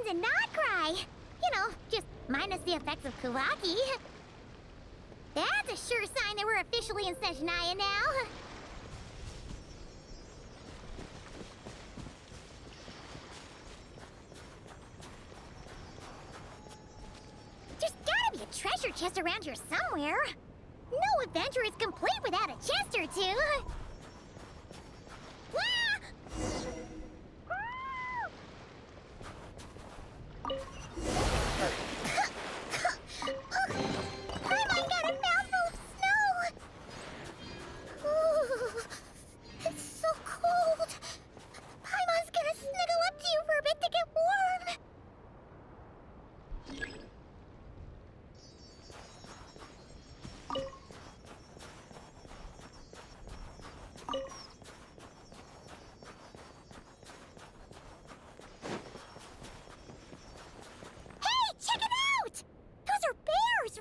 and not cry. You know, just minus the effects of Kawaki. That's a sure sign that we're officially in Seshnaya now. There's gotta be a treasure chest around here somewhere. No adventure is complete without a chest or two. Paimon got a mouthful of snow! Ooh, it's so cold. Paimon's gonna snuggle up to you for a bit to get warm.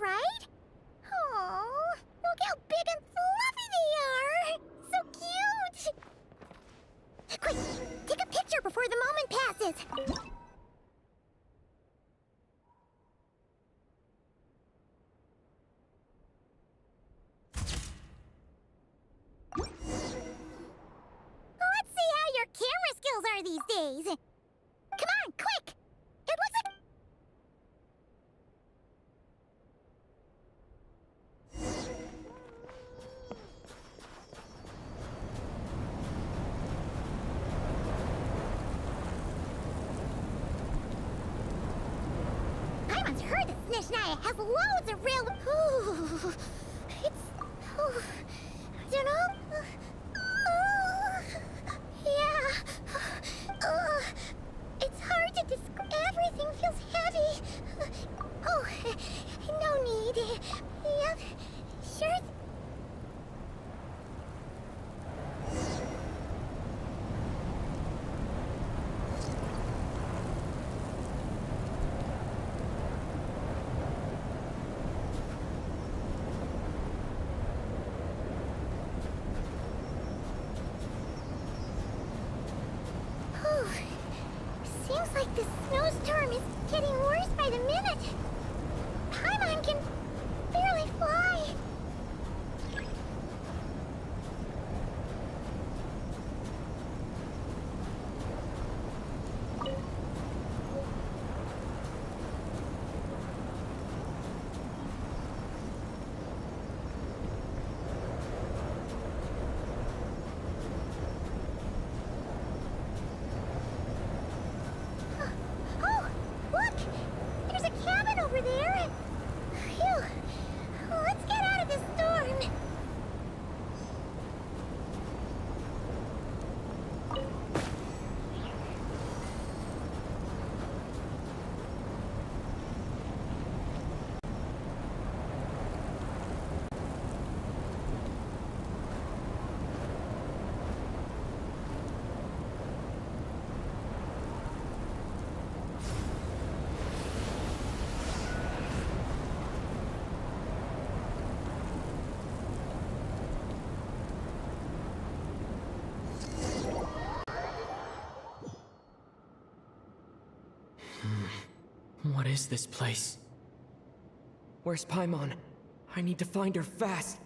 Right? Oh, look how big and fluffy they are! So cute! Quick, take a picture before the moment passes. Let's see how your camera skills are these days. Come on, quick! It looks like... Paimon's heard that Seshnaya has loads of real... Ooh, it's... Ooh, I don't know. Yeah. It's hard to describe. Everything feels heavy. Oh, no need. Yep, sure. Seems like the snowstorm is getting worse by the minute. Paimon can barely fly. Over there. Phew. Let's get out of this storm. What is this place? Where's Paimon? I need to find her fast.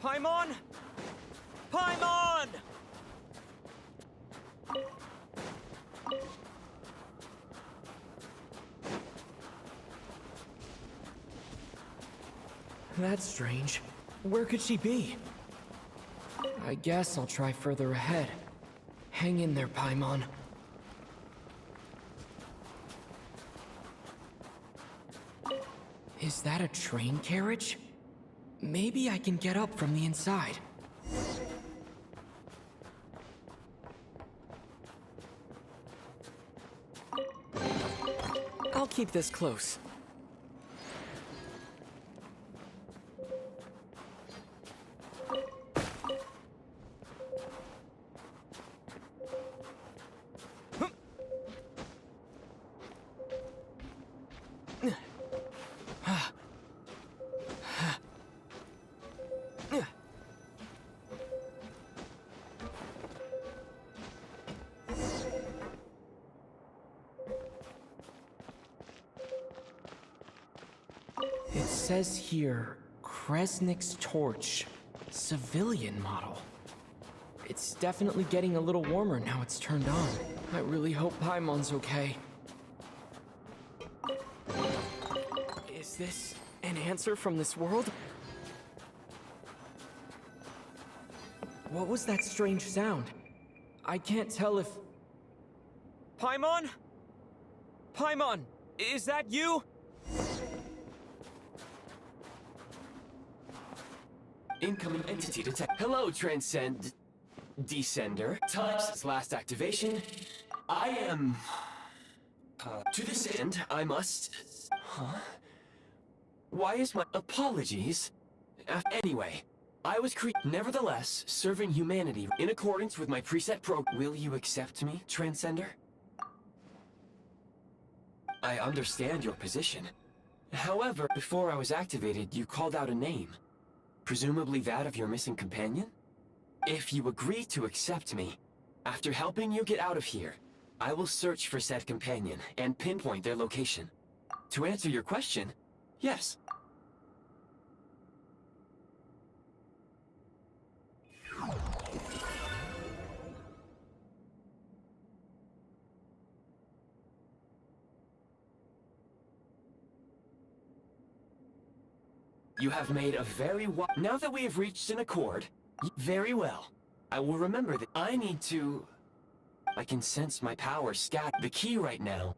Paimon! Paimon! That's strange. Where could she be? I guess I'll try further ahead. Hang in there, Paimon. Is that a train carriage? Maybe I can get up from the inside. I'll keep this close. It says here, Kresnik's torch, civilian model. It's definitely getting a little warmer now it's turned on. I really hope Paimon's okay. Is this an answer from this world? What was that strange sound? I can't tell if... Paimon? Paimon, is that you? Incoming entity detect. Hello, Transcend... Descender. Time's last activation. I am... to this end, I must... Huh? Why is my... Apologies. Anyway, I was nevertheless, serving humanity in accordance with my preset Will you accept me, Transcender? I understand your position. However, before I was activated, you called out a name. Presumably that of your missing companion? If you agree to accept me, after helping you get out of here, I will search for said companion and pinpoint their location. To answer your question, yes. You have made a very now that we have reached an accord, very well. I will remember that I need to... I can sense my power scat. The key right now.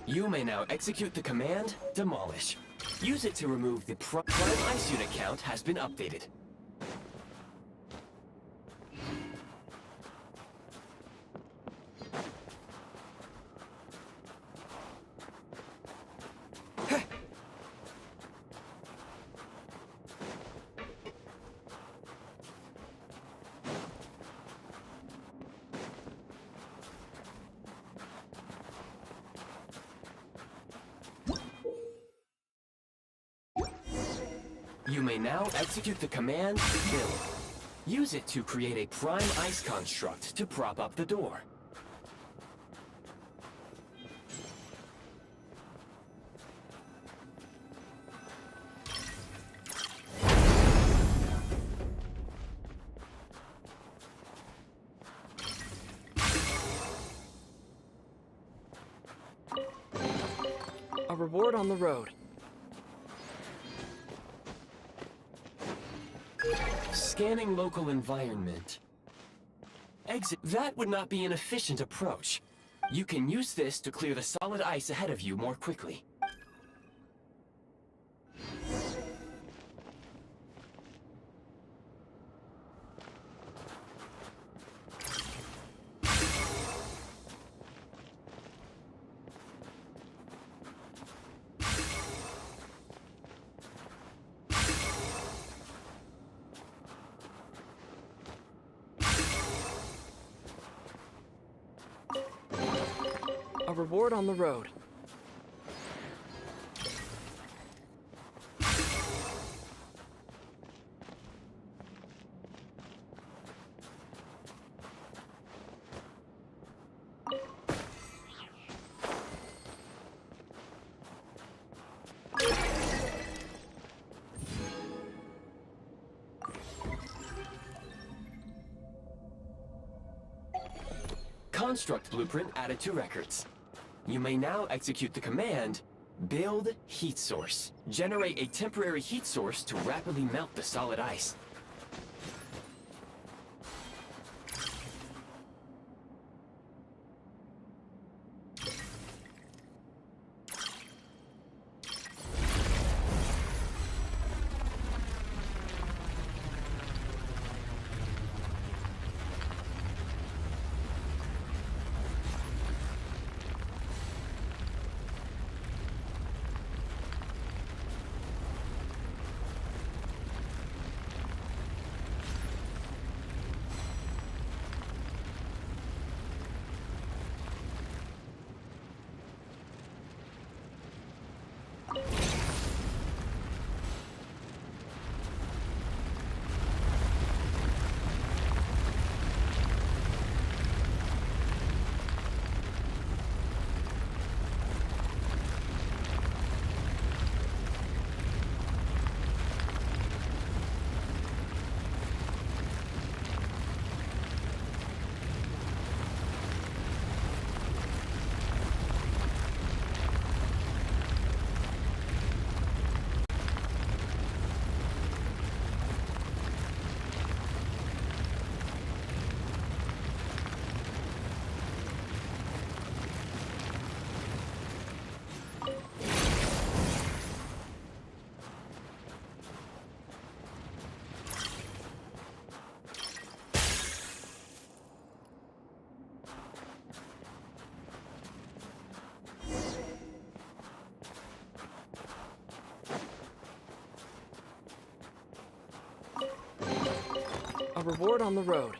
You may now execute the command, Demolish. Use it to remove the Prime Ice Unit count has been updated. You may now execute the command, Build. Use it to create a prime ice construct to prop up the door. A reward on the road. Scanning local environment. Exit. That would not be an efficient approach. You can use this to clear the solid ice ahead of you more quickly. A reward on the road. Construct blueprint added to records. You may now execute the command, Build Heat Source. Generate a temporary heat source to rapidly melt the solid ice. reward on the road.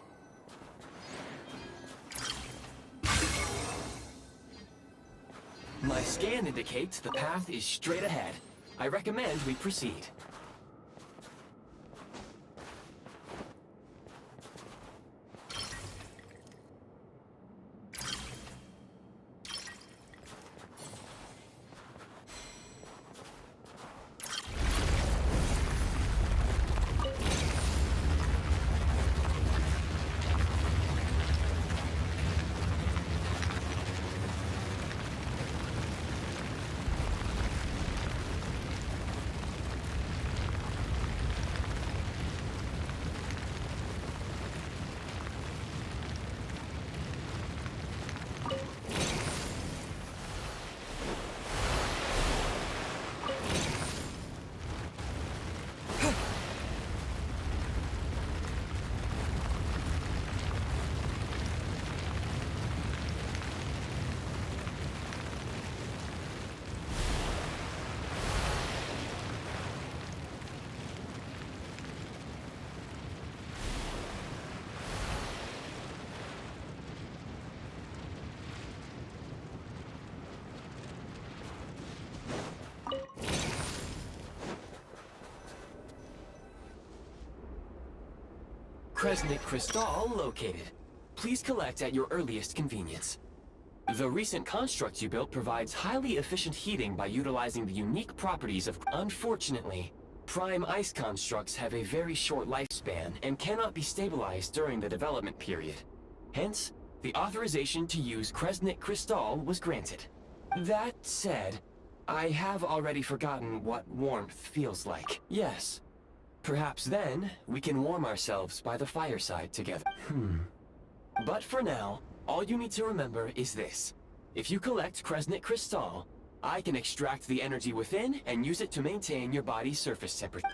My scan indicates the path is straight ahead. I recommend we proceed. Kresnik Crystal located. Please collect at your earliest convenience. The recent construct you built provides highly efficient heating by utilizing the unique properties of... Unfortunately, prime ice constructs have a very short lifespan and cannot be stabilized during the development period. Hence, the authorization to use Kresnik Crystal was granted. That said, I have already forgotten what warmth feels like. Yes. Perhaps then, we can warm ourselves by the fireside together. But for now, all you need to remember is this. If you collect Kresnik Crystal, I can extract the energy within and use it to maintain your body's surface temperature.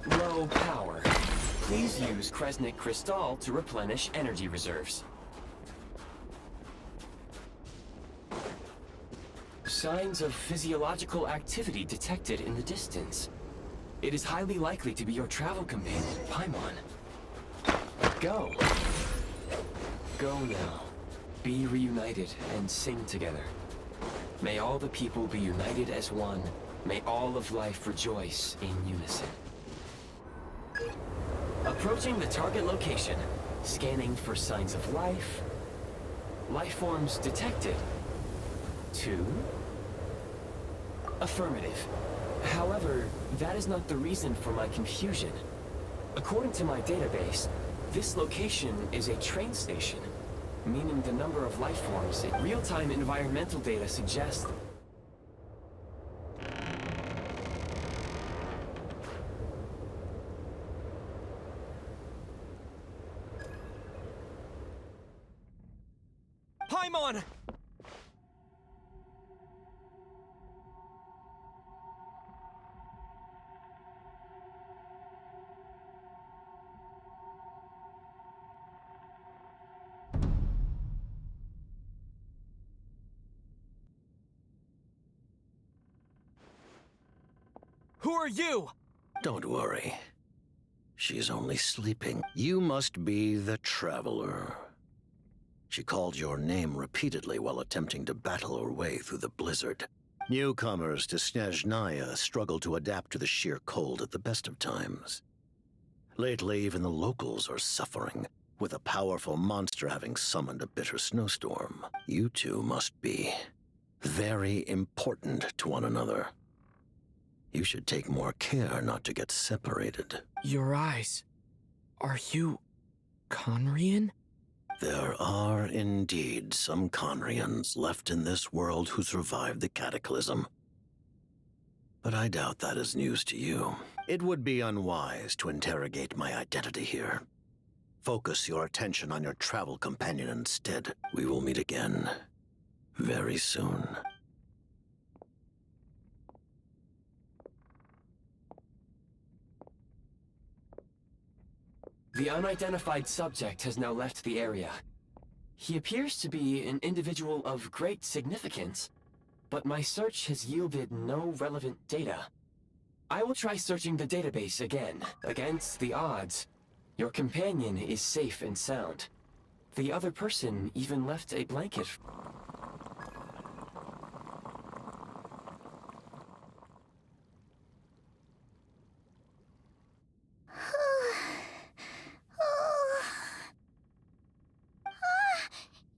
Low power. Please use Kresnik Crystal to replenish energy reserves. Signs of physiological activity detected in the distance. It is highly likely to be your travel companion, Paimon. Go. Go now. Be reunited and sing together. May all the people be united as one. May all of life rejoice in unison. Approaching the target location. Scanning for signs of life. Life forms detected. 2. Affirmative. However, that is not the reason for my confusion. According to my database, this location is a train station, meaning the number of life forms in real-time environmental data suggests... Paimon! Who are you? Don't worry. She's only sleeping. You must be the Traveler. She called your name repeatedly while attempting to battle her way through the blizzard. Newcomers to Snezhnaya struggle to adapt to the sheer cold at the best of times. Lately, even the locals are suffering, with a powerful monster having summoned a bitter snowstorm. You two must be very important to one another. You should take more care not to get separated. Your eyes. Are you... Conrian? There are indeed some Conrians left in this world who survived the cataclysm. But I doubt that is news to you. It would be unwise to interrogate my identity here. Focus your attention on your travel companion instead. We will meet again very soon. The unidentified subject has now left the area. He appears to be an individual of great significance, but my search has yielded no relevant data. I will try searching the database again. Against the odds, your companion is safe and sound. The other person even left a blanket.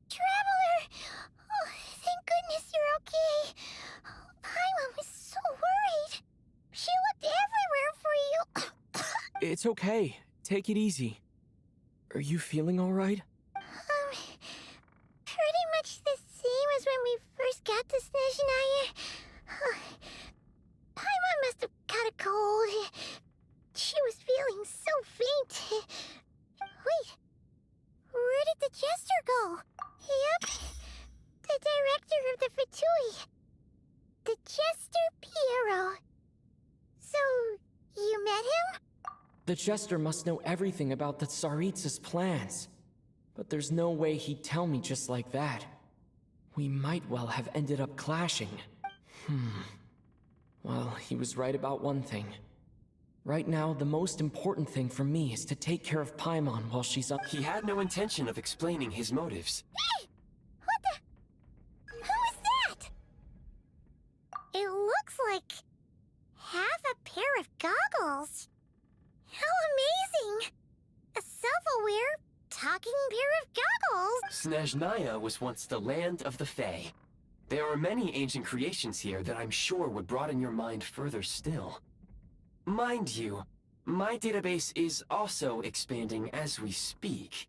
Traveler! Oh, thank goodness you're okay. Paimon was so worried. She looked everywhere for you. It's okay. Take it easy. Are you feeling all right? Pretty much the same as when we first got to Snezhnaya. Paimon must have caught a cold. She was feeling so faint. Wait, where did the jester go? Yep, the director of the Fatui. The Jester Piero. So, you met him? The Jester must know everything about the Tsaritsa's plans. But there's no way he'd tell me just like that. We might well have ended up clashing. Well, he was right about one thing. Right now, the most important thing for me is to take care of Paimon while she's up. He had no intention of explaining his motives. Hey! What the? Who is that? It looks like half a pair of goggles. How amazing! A self-aware, talking pair of goggles! Snezhnaya was once the land of the Fae. There are many ancient creations here that I'm sure would broaden your mind further still. Mind you, my database is also expanding as we speak.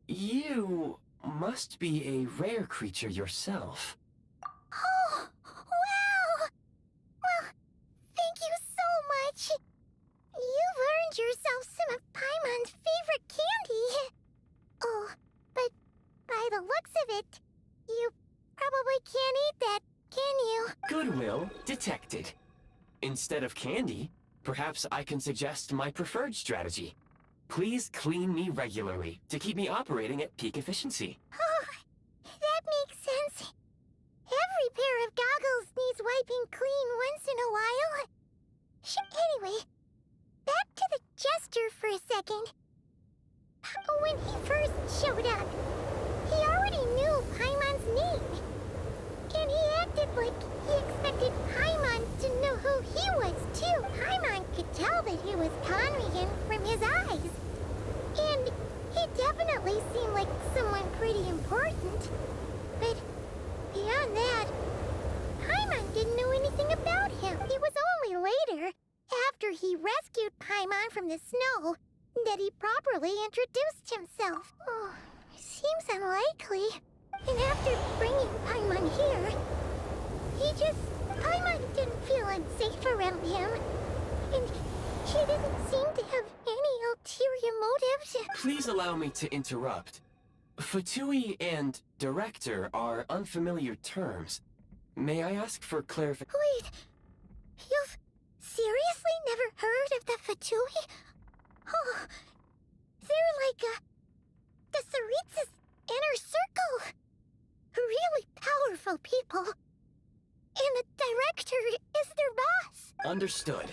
You must be a rare creature yourself. Oh, wow! Well, thank you so much. You've earned yourself some of Paimon's favorite candy. Oh, but by the looks of it, you probably can't eat that, can you? Goodwill detected. Instead of candy, perhaps I can suggest my preferred strategy. Please clean me regularly to keep me operating at peak efficiency. Oh, that makes sense. Every pair of goggles needs wiping clean once in a while. Anyway, back to the Jester for a second. When he first showed up, he already knew Paimon's name. And he acted like he expected Paimon to know who he was, too. Paimon could tell that he was Conrigan from his eyes. And he definitely seemed like someone pretty important. But beyond that, Paimon didn't know anything about him. It was only later, after he rescued Paimon from the snow, that he properly introduced himself. Oh, seems unlikely. And after bringing Paimon here, Paimon didn't feel unsafe around him. And she didn't seem to have any ulterior motives. Please allow me to interrupt. Fatui and director are unfamiliar terms. May I ask for clarification? Wait, you've seriously never heard of the Fatui? Oh, they're like the Tsaritsa's inner circle. Really powerful people. And the director is their boss. Understood.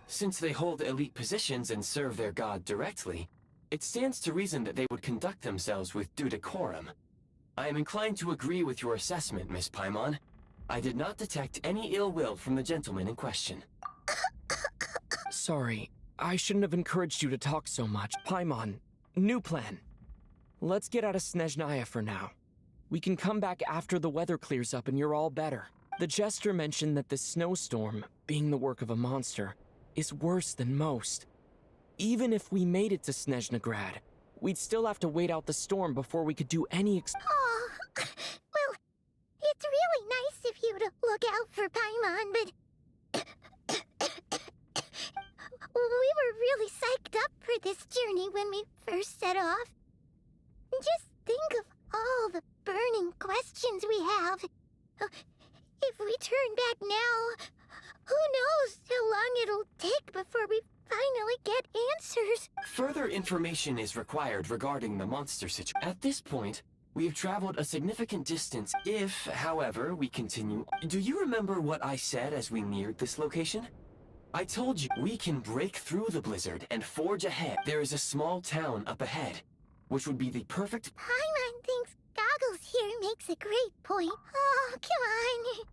Since they hold elite positions and serve their god directly, it stands to reason that they would conduct themselves with due decorum. I am inclined to agree with your assessment, Miss Paimon. I did not detect any ill will from the gentleman in question. Sorry, I shouldn't have encouraged you to talk so much. Paimon, new plan. Let's get out of Snezhnaya for now. We can come back after the weather clears up and you're all better. The Jester mentioned that this snowstorm, being the work of a monster, is worse than most. Even if we made it to Snezhnegrad, we'd still have to wait out the storm before we could do any Oh, well, it's really nice of you to look out for Paimon, but we were really psyched up for this journey when we first set off. Just think of all the burning questions we have. If we turn back now, who knows how long it'll take before we finally get answers. Further information is required regarding the monster situation. At this point, we have traveled a significant distance if, however, we continue. Do you remember what I said as we neared this location? I told you, we can break through the blizzard and forge ahead. There is a small town up ahead, which would be the perfect... Paimon thinks Goggles here makes a great point. Oh, come on.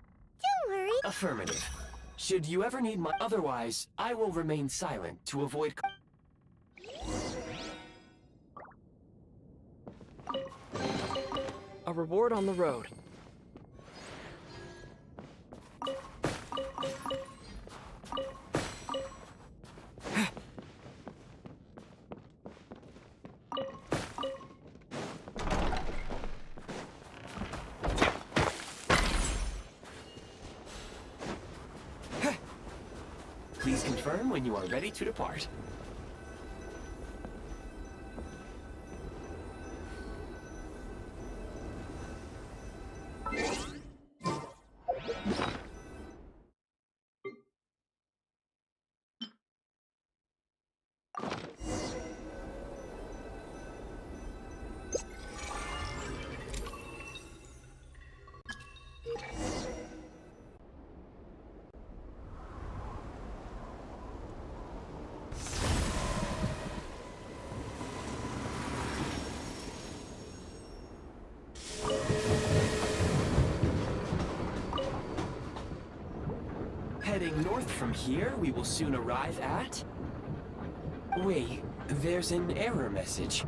Don't worry. Affirmative. Should you ever need my... Otherwise, I will remain silent to avoid... A reward on the road. Please confirm when you are ready to depart. Heading north from here, we will soon arrive at... Wait, there's an error message.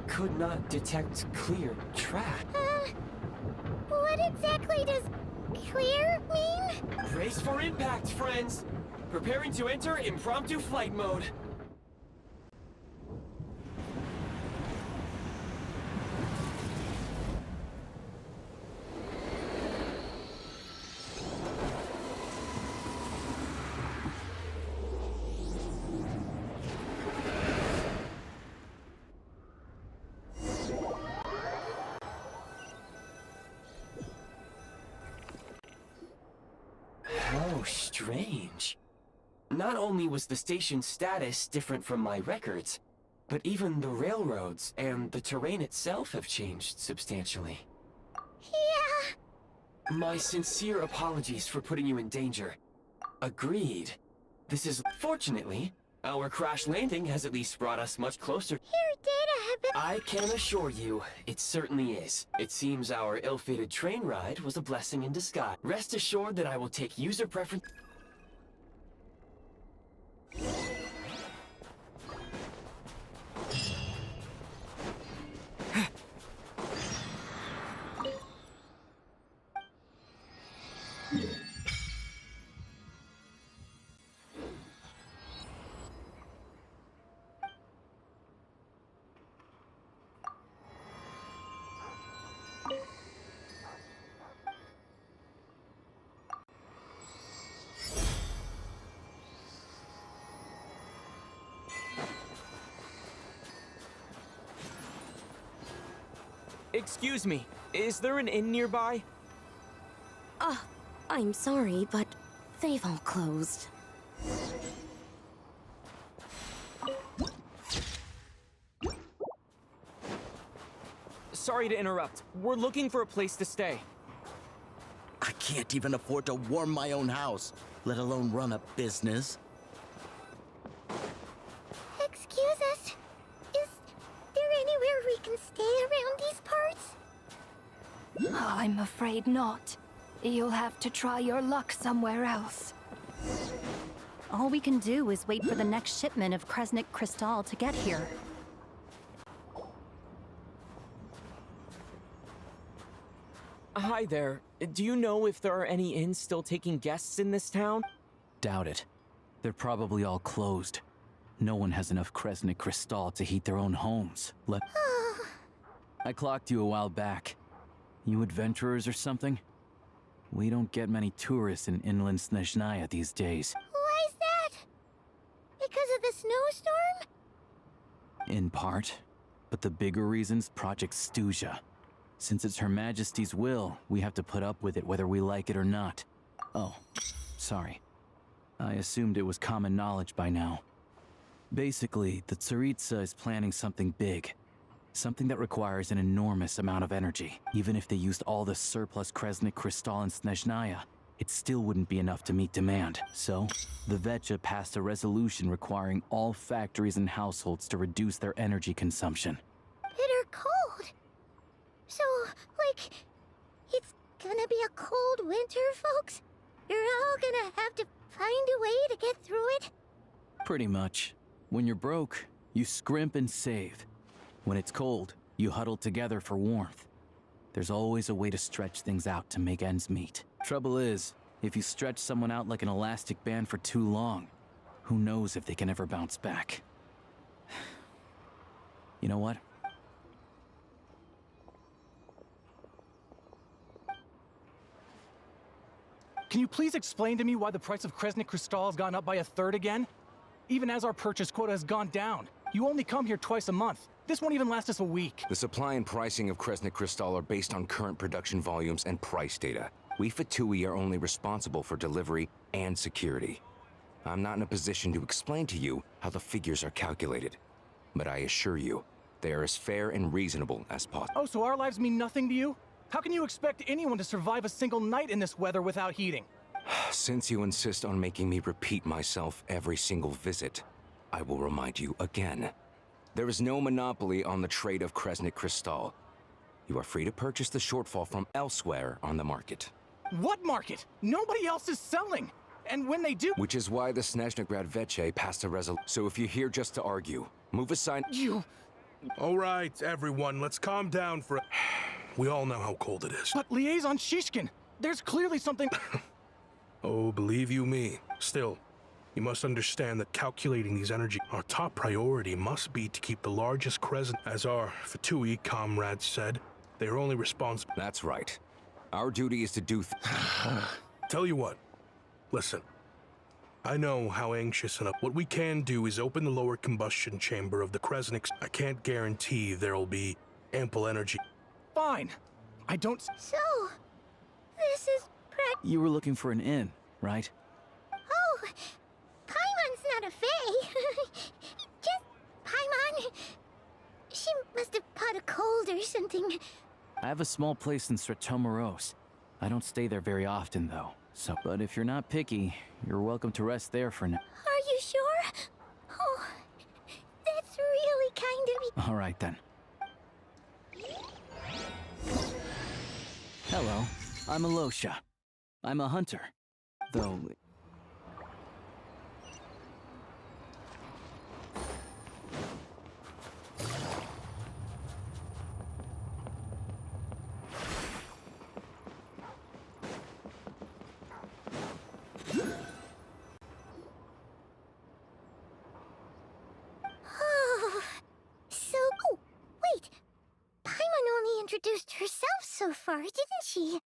Could not detect clear track. What exactly does clear mean? Brace for impact, friends! Preparing to enter impromptu flight mode. How strange. Not only was the station's status different from my records, but even the railroads and the terrain itself have changed substantially. Yeah. My sincere apologies for putting you in danger. Agreed. This is... Fortunately, our crash landing has at least brought us much closer. Your data have been... I can assure you, it certainly is. It seems our ill-fated train ride was a blessing in disguise. Rest assured that I will take user preference... Excuse me, is there an inn nearby? I'm sorry, but they've all closed. Sorry to interrupt. We're looking for a place to stay. I can't even afford to warm my own house, let alone run a business. Excuse us. Is there anywhere we can stay around these parts? I'm afraid not. You'll have to try your luck somewhere else. All we can do is wait for the next shipment of Kresnik Crystal to get here. Hi there. Do you know if there are any inns still taking guests in this town? Doubt it. They're probably all closed. No one has enough Kresnik Crystal to heat their own homes. I clocked you a while back. You adventurers or something? We don't get many tourists in inland Snezhnaya these days. Why is that? Because of the snowstorm? In part. But the bigger reason's Project Stuja. Since it's Her Majesty's will, we have to put up with it whether we like it or not. Oh, sorry. I assumed it was common knowledge by now. Basically, the Tsaritsa is planning something big. Something that requires an enormous amount of energy. Even if they used all the surplus Kresnik Crystal in Snezhnaya, it still wouldn't be enough to meet demand. So, the Vetcha passed a resolution requiring all factories and households to reduce their energy consumption. Bitter cold. So, like, it's gonna be a cold winter, folks? You're all gonna have to find a way to get through it? Pretty much. When you're broke, you scrimp and save. When it's cold, you huddle together for warmth. There's always a way to stretch things out to make ends meet. Trouble is, if you stretch someone out like an elastic band for too long, who knows if they can ever bounce back. You know what? Can you please explain to me why the price of Kresnik Crystal has gone up by 1/3 again? Even as our purchase quota has gone down. You only come here twice a month. This won't even last us a week. The supply and pricing of Kresnik Crystal are based on current production volumes and price data. We Fatui are only responsible for delivery and security. I'm not in a position to explain to you how the figures are calculated, but I assure you, they are as fair and reasonable as possible. Oh, so our lives mean nothing to you? How can you expect anyone to survive a single night in this weather without heating? Since you insist on making me repeat myself every single visit, I will remind you again. There is no monopoly on the trade of Kresnik Crystal. You are free to purchase the shortfall from elsewhere on the market. What market? Nobody else is selling! And when they do— Which is why the Snezhnegrad Veche passed a resolution. So if you're here just to argue, move aside— You— All right, everyone, let's calm down for a— We all know how cold it is. But Liaison Shishkin, there's clearly something— Oh, believe you me. Still, you must understand that calculating these energy, our top priority must be to keep the largest crescent. As our Fatui comrades said, they are only responsible. That's right. Our duty is to do Tell you what, listen. I know how anxious and what we can do is open the lower combustion chamber of the Kresniks. I can't guarantee there'll be ample energy. Fine. I don't— So, this is You were looking for an inn, right? Oh, Paimon's not a fae. Just Paimon. She must have caught a cold or something. I have a small place in Stratomoros. I don't stay there very often, though. So, but if you're not picky, you're welcome to rest there for now. Are you sure? Oh, that's really kind of you. All right, then. Hello, I'm Alosha. I'm a hunter, though. Oh, oh, wait. Paimon only introduced herself so far, didn't she?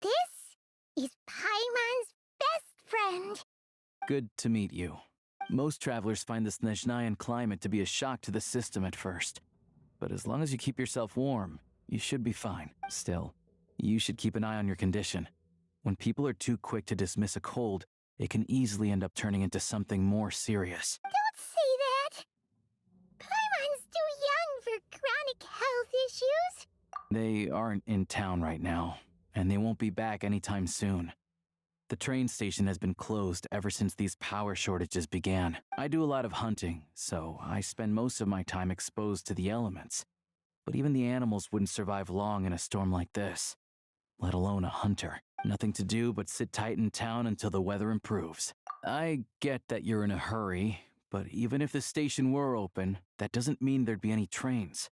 This is Paimon's best friend. Good to meet you. Most travelers find the Snezhnayan climate to be a shock to the system at first. But as long as you keep yourself warm, you should be fine. Still, you should keep an eye on your condition. When people are too quick to dismiss a cold, it can easily end up turning into something more serious. Don't say that. Paimon's too young for chronic health issues. They aren't in town right now, and they won't be back anytime soon. The train station has been closed ever since these power shortages began. I do a lot of hunting, so I spend most of my time exposed to the elements. But even the animals wouldn't survive long in a storm like this, let alone a hunter. Nothing to do but sit tight in town until the weather improves. I get that you're in a hurry, but even if the station were open, that doesn't mean there'd be any trains.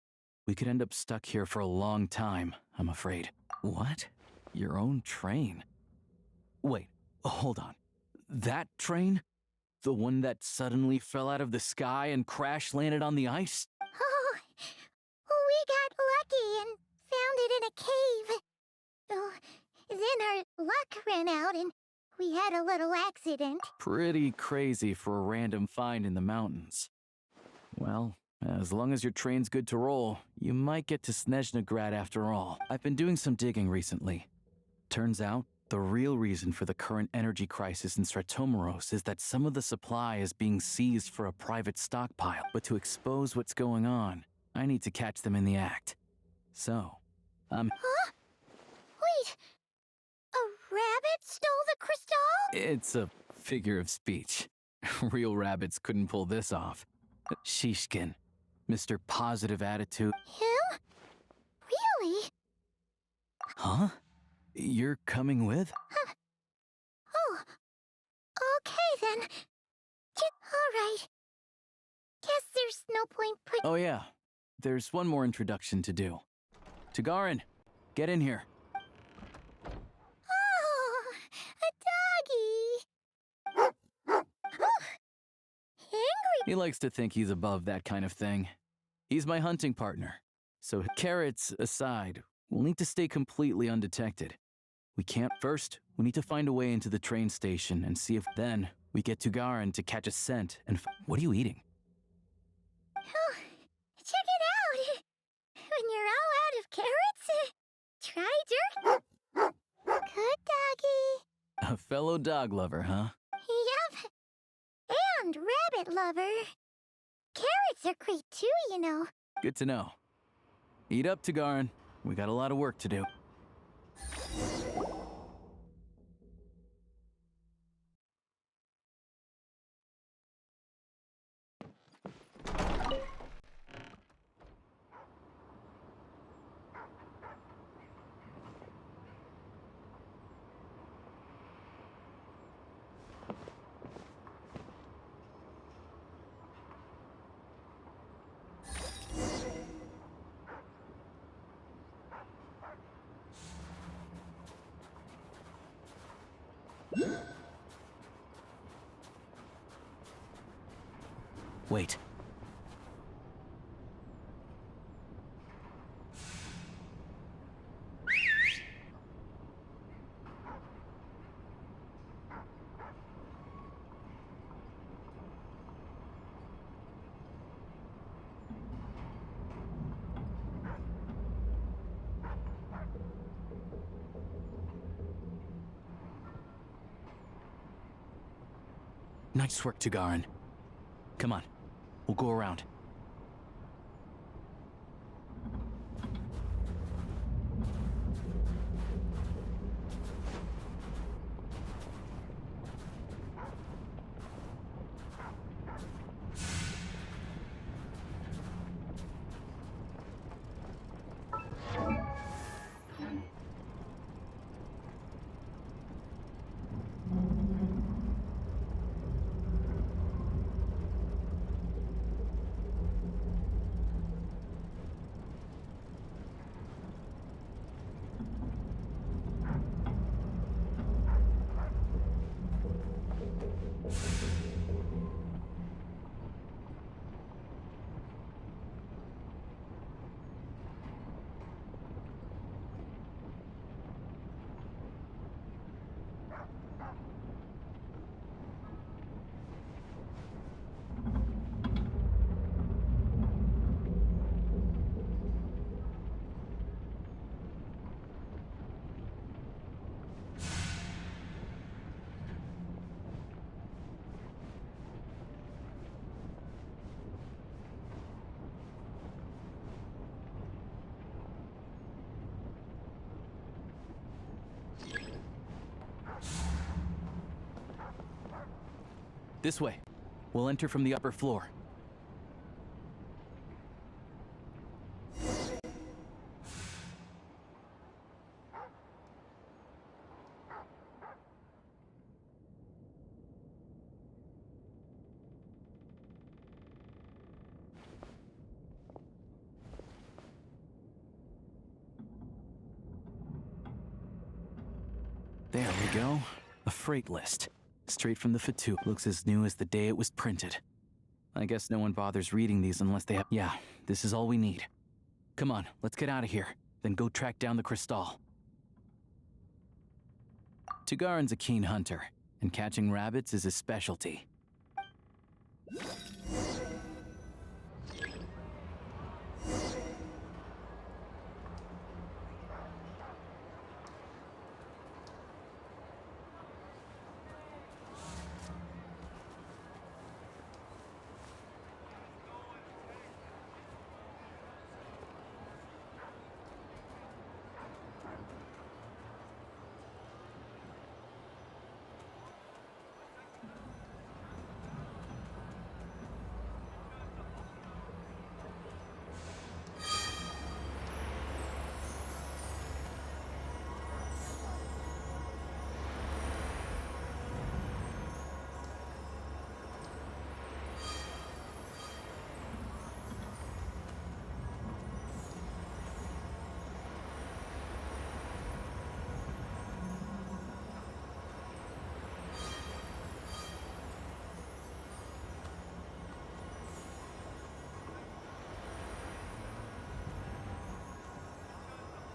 We could end up stuck here for a long time, I'm afraid. What? Your own train? Wait, hold on. That train? The one that suddenly fell out of the sky and crash-landed on the ice? Oh, we got lucky and found it in a cave. Oh, then our luck ran out and we had a little accident. Pretty crazy for a random find in the mountains. Well, as long as your train's good to roll, you might get to Snezhnegrad after all. I've been doing some digging recently. Turns out, the real reason for the current energy crisis in Stratomoros is that some of the supply is being seized for a private stockpile. But to expose what's going on, I need to catch them in the act. So, Huh? Wait, a rabbit? stole the crystal? It's a figure of speech. Real rabbits couldn't pull this off. Shishkin, Mr. Positive Attitude. Him? Really? Huh? You're coming with? Oh. Okay then. Alright. Guess there's no point Oh yeah, there's one more introduction to do. Tagarin, get in here. Oh, a doggy. Angry. He likes to think he's above that kind of thing. He's my hunting partner. So carrots aside, we'll need to stay completely undetected. We can't. First, we need to find a way into the train station and see if then we get Tagarin to catch a scent and what are you eating? Oh, check it out. When you're all out of carrots, try dirt. Good doggy. A fellow dog lover, huh? Yup. And rabbit lover. Carrots are great too, you know. Good to know. Eat up, Tagarin. We got a lot of work to do. Wait. Nice work, Tagarin. Come on, we'll go around. This way. We'll enter from the upper floor. There we go. A freight list. Straight from the Fatu. Looks as new as the day it was printed. I guess no one bothers reading these unless they have... Yeah, this is all we need. Come on, let's get out of here. Then go track down the crystal. Tagarin's a keen hunter, and catching rabbits is his specialty.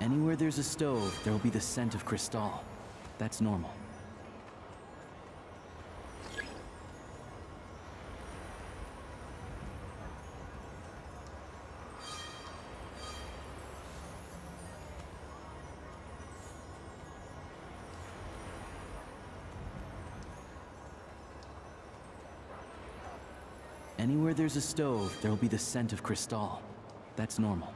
Anywhere there's a stove, there'll be the scent of Crystal. That's normal. Anywhere there's a stove, there'll be the scent of Crystal. That's normal.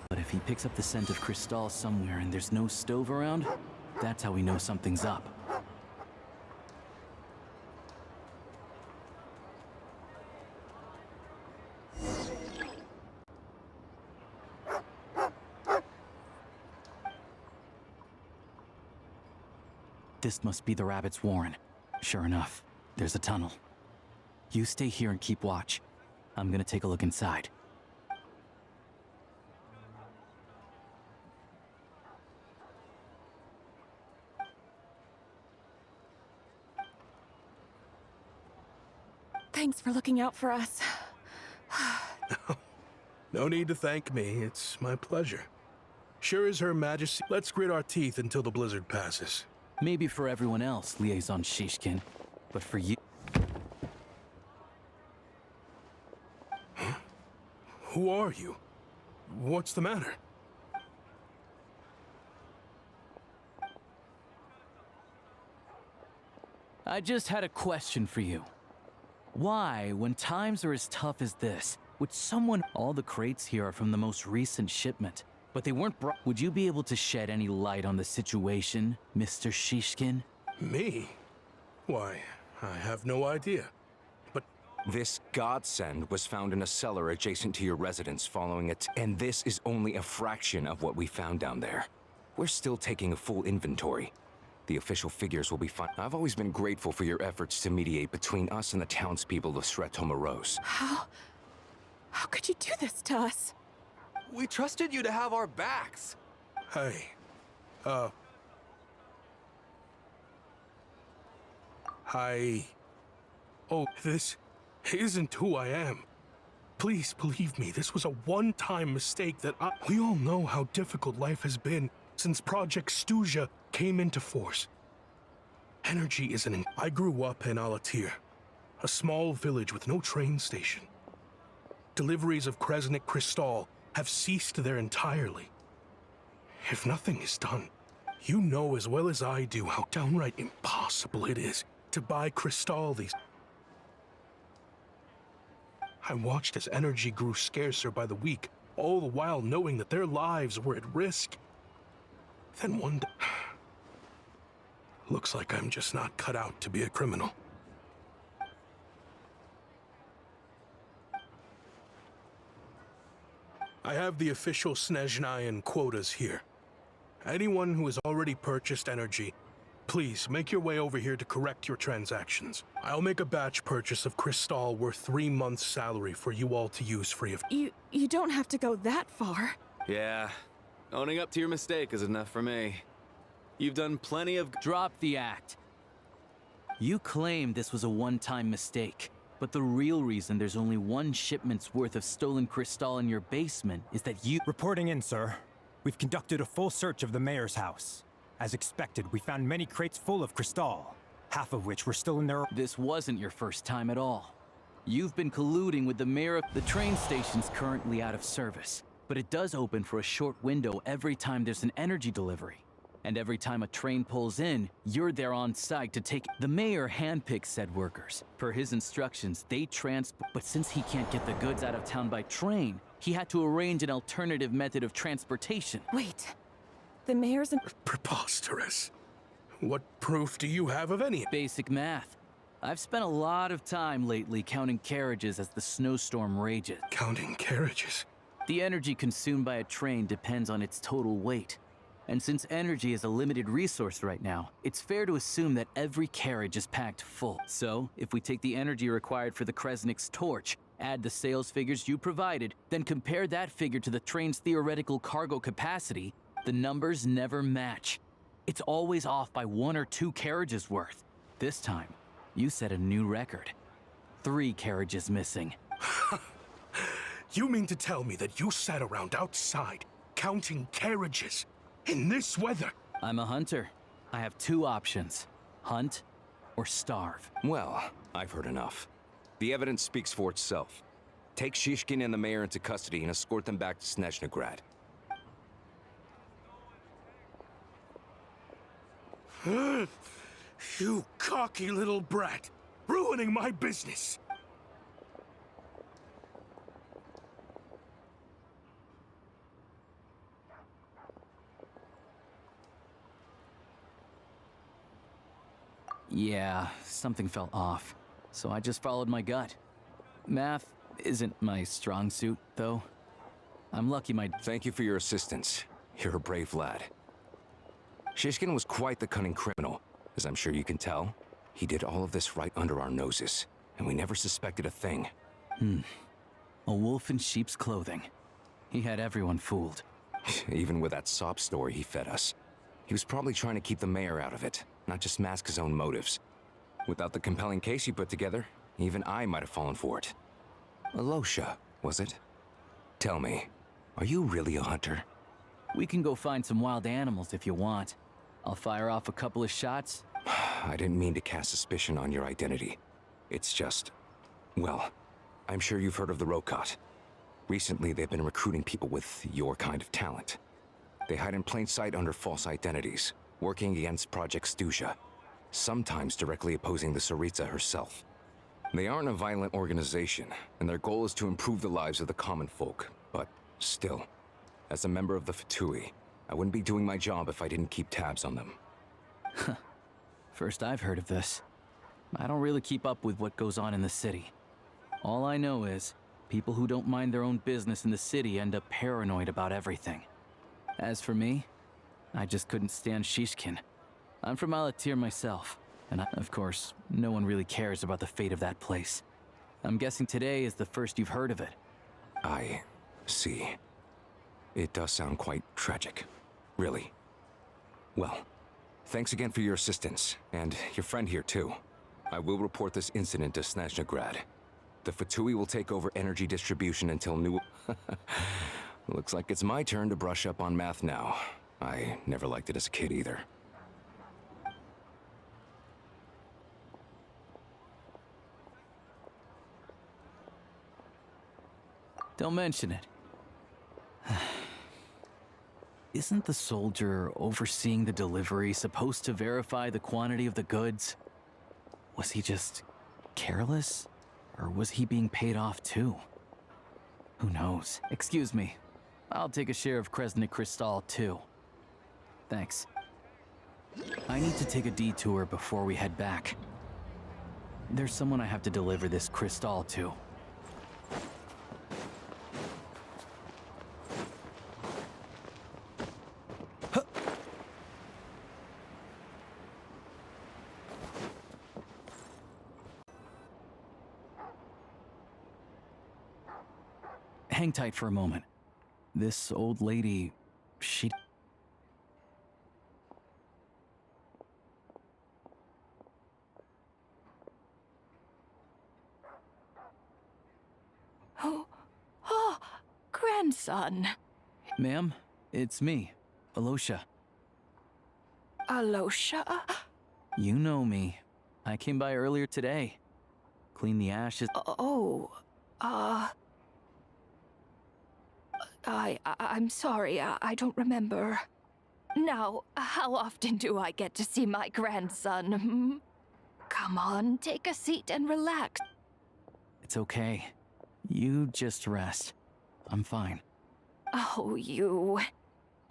But if he picks up the scent of Crystal somewhere and there's no stove around, that's how we know something's up. This must be the rabbit's warren. Sure enough, there's a tunnel. You stay here and keep watch. I'm gonna take a look inside. Thanks for looking out for us. No need to thank me. It's my pleasure. Sure as Her Majesty. Let's grit our teeth until the blizzard passes. Maybe for everyone else, Liaison Shishkin, but for you... Huh? Who are you? What's the matter? I just had a question for you. Why, when times are as tough as this, would someone... All the crates here are from the most recent shipment, but they weren't brought... Would you be able to shed any light on the situation, Mr. Shishkin? Me? Why, I have no idea. But... This godsend was found in a cellar adjacent to your residence following it, and this is only a fraction of what we found down there. We're still taking a full inventory. The official figures will be fine. I've always been grateful for your efforts to mediate between us and the townspeople of Sretomaros. How could you do this to us? We trusted you to have our backs. Hey, Hi. Oh, this isn't who I am. Please believe me, this was a one-time mistake that We all know how difficult life has been since Project Stuja came into force. Energy isn't I grew up in Alatir, a small village with no train station. Deliveries of Kresnik Crystal have ceased there entirely. If nothing is done, you know as well as I do how downright impossible it is to buy Crystal these. I watched as energy grew scarcer by the week, all the while knowing that their lives were at risk. Then one day... Looks like I'm just not cut out to be a criminal. I have the official Snezhnayan quotas here. Anyone who has already purchased energy, please make your way over here to correct your transactions. I'll make a batch purchase of Crystal worth 3 months' salary for you all to use free of... You don't have to go that far. Yeah, owning up to your mistake is enough for me. You've done plenty of... Drop the act. You claim this was a one-time mistake, but the real reason there's only 1 shipment's worth of stolen Crystal in your basement is that you... Reporting in, sir. We've conducted a full search of the mayor's house. As expected, we found many crates full of Crystal, half of which were still in their... This wasn't your first time at all. You've been colluding with the mayor. The train station's currently out of service, but it does open for a short window every time there's an energy delivery. And every time a train pulls in, you're there on site to take... The mayor handpicks said workers. Per his instructions, they but since he can't get the goods out of town by train, he had to arrange an alternative method of transportation. Wait. The mayor's... Preposterous. What proof do you have of any... Basic math. I've spent a lot of time lately counting carriages as the snowstorm rages. Counting carriages? The energy consumed by a train depends on its total weight. And since energy is a limited resource right now, it's fair to assume that every carriage is packed full. So, if we take the energy required for the Kresnik's torch, Add the sales figures you provided, then compare that figure to the train's theoretical cargo capacity. The numbers never match. It's always off by 1 or 2 carriages worth. This time, you set a new record. 3 carriages missing. You mean to tell me that you sat around outside, counting carriages, in this weather? I'm a hunter. I have 2 options. Hunt or starve. Well, I've heard enough. The evidence speaks for itself. Take Shishkin and the mayor into custody and escort them back to Snezhnograd. You cocky little brat! Ruining my business! Yeah, something felt off, so I just followed my gut. Math isn't my strong suit, though. I'm lucky my— Thank you for your assistance. You're a brave lad. Shishkin was quite the cunning criminal, as I'm sure you can tell. He did all of this right under our noses, and we never suspected a thing. A wolf in sheep's clothing. He had everyone fooled. Even with that sob story he fed us. He was probably trying to keep the mayor out of it, not just mask his own motives. Without the compelling case he put together, even I might have fallen for it. Alosha, was it? Tell me, are you really a hunter? We can go find some wild animals if you want. I'll fire off a couple of shots. I didn't mean to cast suspicion on your identity. It's just... well, I'm sure you've heard of the Rokot. Recently, they've been recruiting people with your kind of talent. They hide in plain sight under false identities, working against Project Stuzha, sometimes directly opposing the Tsaritsa herself. They aren't a violent organization, and their goal is to improve the lives of the common folk, but still, as a member of the Fatui, I wouldn't be doing my job if I didn't keep tabs on them. First I've heard of this. I don't really keep up with what goes on in the city. All I know is, people who don't mind their own business in the city end up paranoid about everything. As for me, I just couldn't stand Shishkin. I'm from Alatir myself, and of course, no one really cares about the fate of that place. I'm guessing today is the first you've heard of it. I see. It does sound quite tragic. Really. Well, thanks again for your assistance, and your friend here too. I will report this incident to Snezhnograd. The Fatui will take over energy distribution until new... Looks like it's my turn to brush up on math now. I never liked it as a kid either. Don't mention it. Isn't the soldier overseeing the delivery supposed to verify the quantity of the goods? Was he just careless? Or was he being paid off too? Who knows? Excuse me. I'll take a share of Kresnik Crystal too. Thanks. I need to take a detour before we head back. There's someone I have to deliver this crystal to. Hang tight for a moment. This old lady, she... Oh, grandson. Ma'am, it's me, Alosha. Alosha? You know me. I came by earlier today. Clean the ashes. I'm sorry, I don't remember. Now, how often do I get to see my grandson? Hmm? Come on, take a seat and relax. It's okay. You just rest. I'm fine. Oh, you.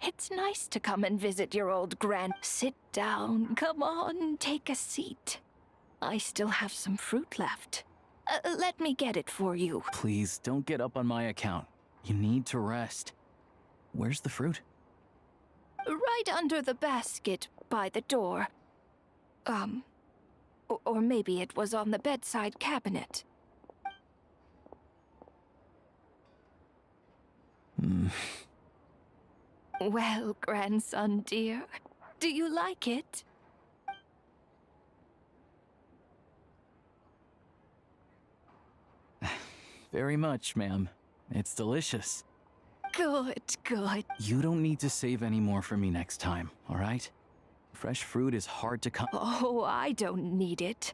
It's nice to come and visit your old Sit down. Come on, take a seat. I still have some fruit left. Let me get it for you. Please, don't get up on my account. You need to rest. Where's the fruit? Right under the basket by the door. Or maybe it was on the bedside cabinet. Well, grandson dear, do you like it? Very much, ma'am. It's delicious. Good, good. You don't need to save any more for me next time, all right? Fresh fruit is hard to come. Oh, I don't need it.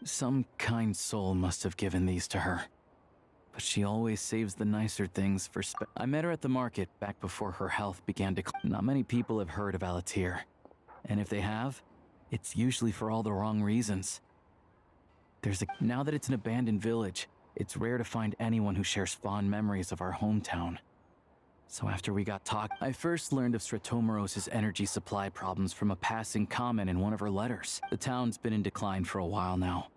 Some kind soul must have given these to her. But she always saves the nicer things for I met her at the market back before her health began to Not many people have heard of Alatir. And if they have, it's usually for all the wrong reasons. Now that it's an abandoned village, it's rare to find anyone who shares fond memories of our hometown. So after we got talking, I first learned of Stratomoros's energy supply problems from a passing comment in one of her letters. The town's been in decline for a while now.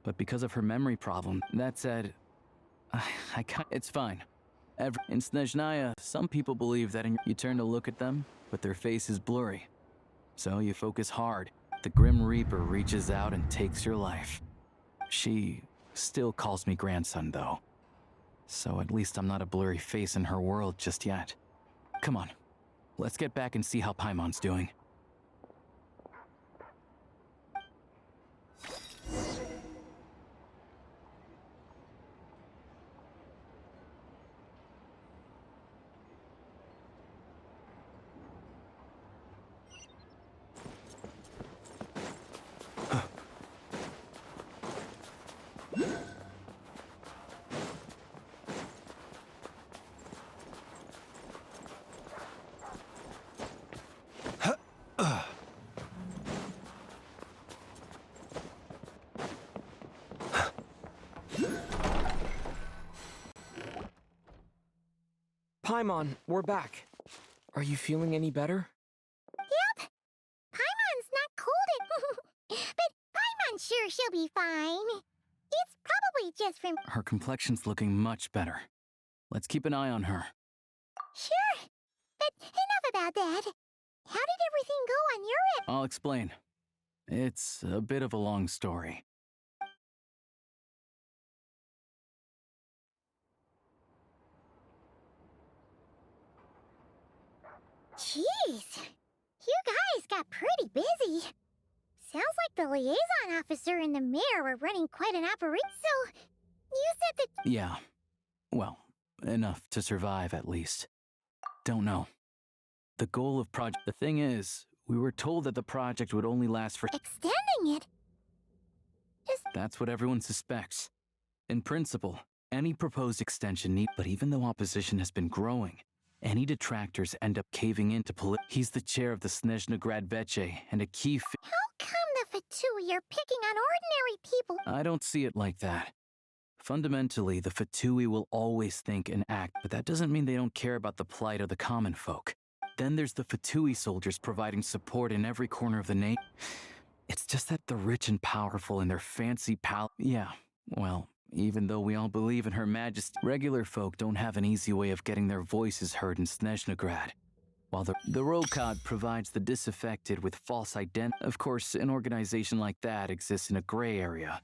But because of her memory problem, that said, it's fine. In Snezhnaya, some people believe that you turn to look at them, but their face is blurry. So you focus hard. The Grim Reaper reaches out and takes your life. She still calls me grandson, though. So at least I'm not a blurry face in her world just yet. Come on, let's get back and see how Paimon's doing. Paimon, we're back. Are you feeling any better? Yep. Paimon's not cold but Paimon's sure she'll be fine. It's probably just from... Her complexion's looking much better. Let's keep an eye on her. Sure. But enough about that. How did everything go on your end? I'll explain. It's a bit of a long story. Jeez, you guys got pretty busy. Sounds like the liaison officer and the mayor were running quite an operation. So, you said that... Yeah. Well, enough to survive at least. Don't know. The goal of The thing is, we were told that the project would only last for... Extending it? That's what everyone suspects. In principle, any proposed extension But even though opposition has been growing, any detractors end up caving into He's the chair of the Snezhnograd Veche and a key How come the Fatui are picking on ordinary people? I don't see it like that. Fundamentally, the Fatui will always think and act, but that doesn't mean they don't care about the plight of the common folk. Then there's the Fatui soldiers providing support in every corner of the nation. It's just that the rich and powerful in their fancy Yeah, well, even though we all believe in Her Majesty, regular folk don't have an easy way of getting their voices heard in Snezhnograd. While the Rokad provides the disaffected with false identity. Of course, an organization like that exists in a gray area.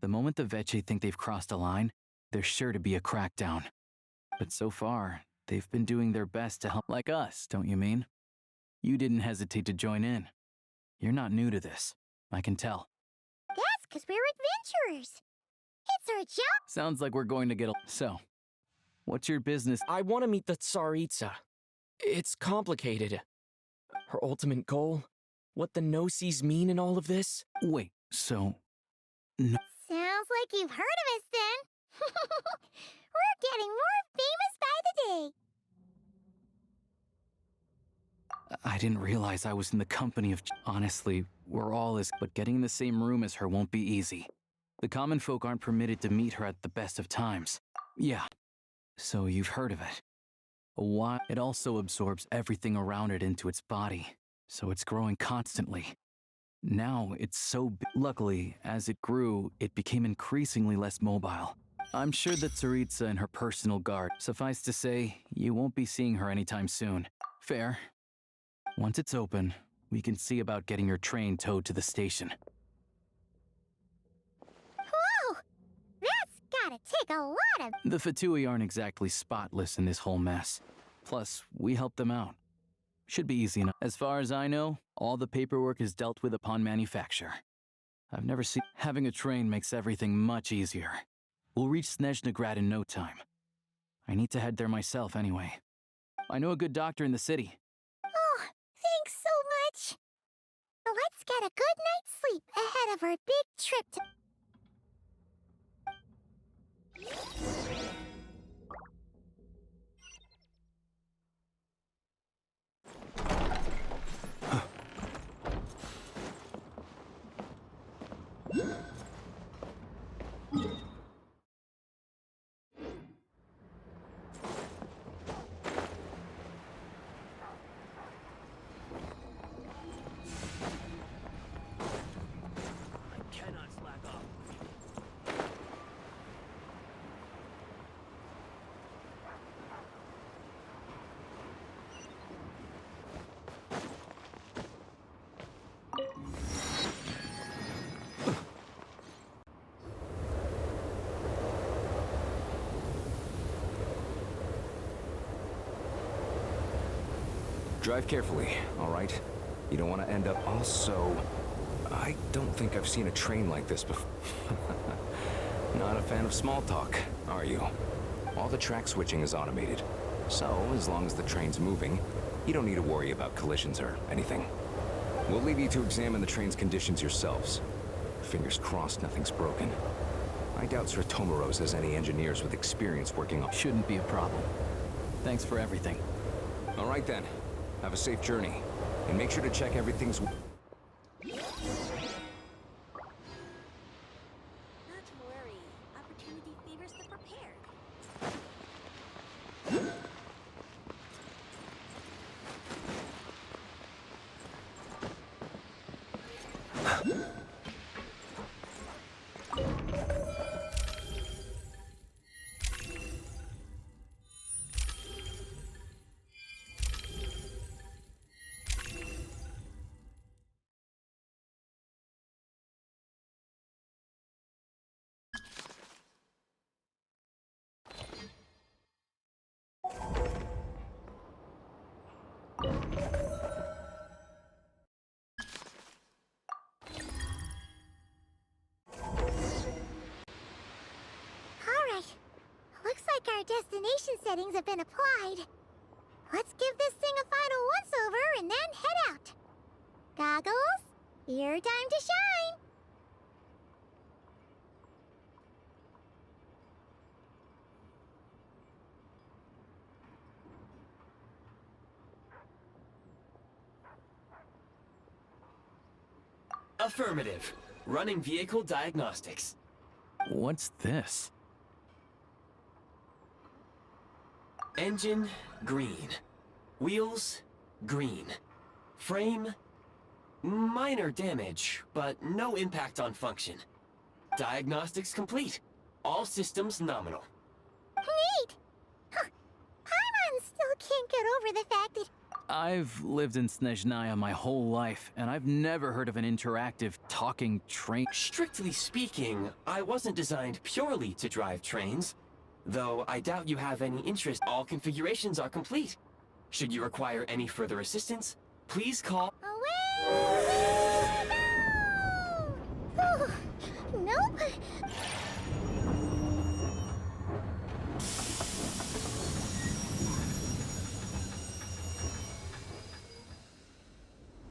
The moment the Veche think they've crossed a line, there's sure to be a crackdown. But so far, they've been doing their best to help like us, don't you mean? You didn't hesitate to join in. You're not new to this, I can tell. That's because we're adventurers. It's our job. Sounds like we're going to get So, what's your business? I want to meet the Tsaritsa. It's complicated. Her ultimate goal, what the Gnosis mean in all of this. Wait, so... No. Sounds like you've heard of us then. We're getting more famous by the day. I didn't realize I was in the company of... Honestly, we're all But getting in the same room as her won't be easy. The common folk aren't permitted to meet her at the best of times. Yeah. So you've heard of it. It also absorbs everything around it into its body, so it's growing constantly. Now it's so Luckily, as it grew, it became increasingly less mobile. I'm sure that Tsaritsa and her personal guard. Suffice to say, you won't be seeing her anytime soon. Fair. Once it's open, we can see about getting your train towed to the station. gonna take a lot of... The Fatui aren't exactly spotless in this whole mess. Plus, we helped them out. Should be easy enough. As far as I know, all the paperwork is dealt with upon manufacture. I've never seen... Having a train makes everything much easier. We'll reach Snezhnegrad in no time. I need to head there myself anyway. I know a good doctor in the city. Oh, thanks so much. Let's get a good night's sleep ahead of our big trip to... Drive carefully, all right? You don't want to end up also... I don't think I've seen a train like this before. Not a fan of small talk, are you? All the track switching is automated. So, as long as the train's moving, you don't need to worry about collisions or anything. We'll leave you to examine the train's conditions yourselves. Fingers crossed nothing's broken. I doubt Sir Tomoros has any engineers with experience working on... Shouldn't be a problem. Thanks for everything. All right then. Have a safe journey. And make sure to check everything's... Not to worry. Opportunity favors the prepared. Our destination settings have been applied. Let's give this thing a final once-over and then head out. Goggles, your time to shine. Affirmative. Running vehicle diagnostics. What's this? Engine, green. Wheels, green. Frame, minor damage, but no impact on function. Diagnostics complete. All systems nominal. Neat! Huh. Paimon still can't get over the fact that... I've lived in Snezhnaya my whole life, and I've never heard of an interactive talking train. Strictly speaking, I wasn't designed purely to drive trains. Though I doubt you have any interest. All configurations are complete. Should you require any further assistance, please call... Away! No! Nope.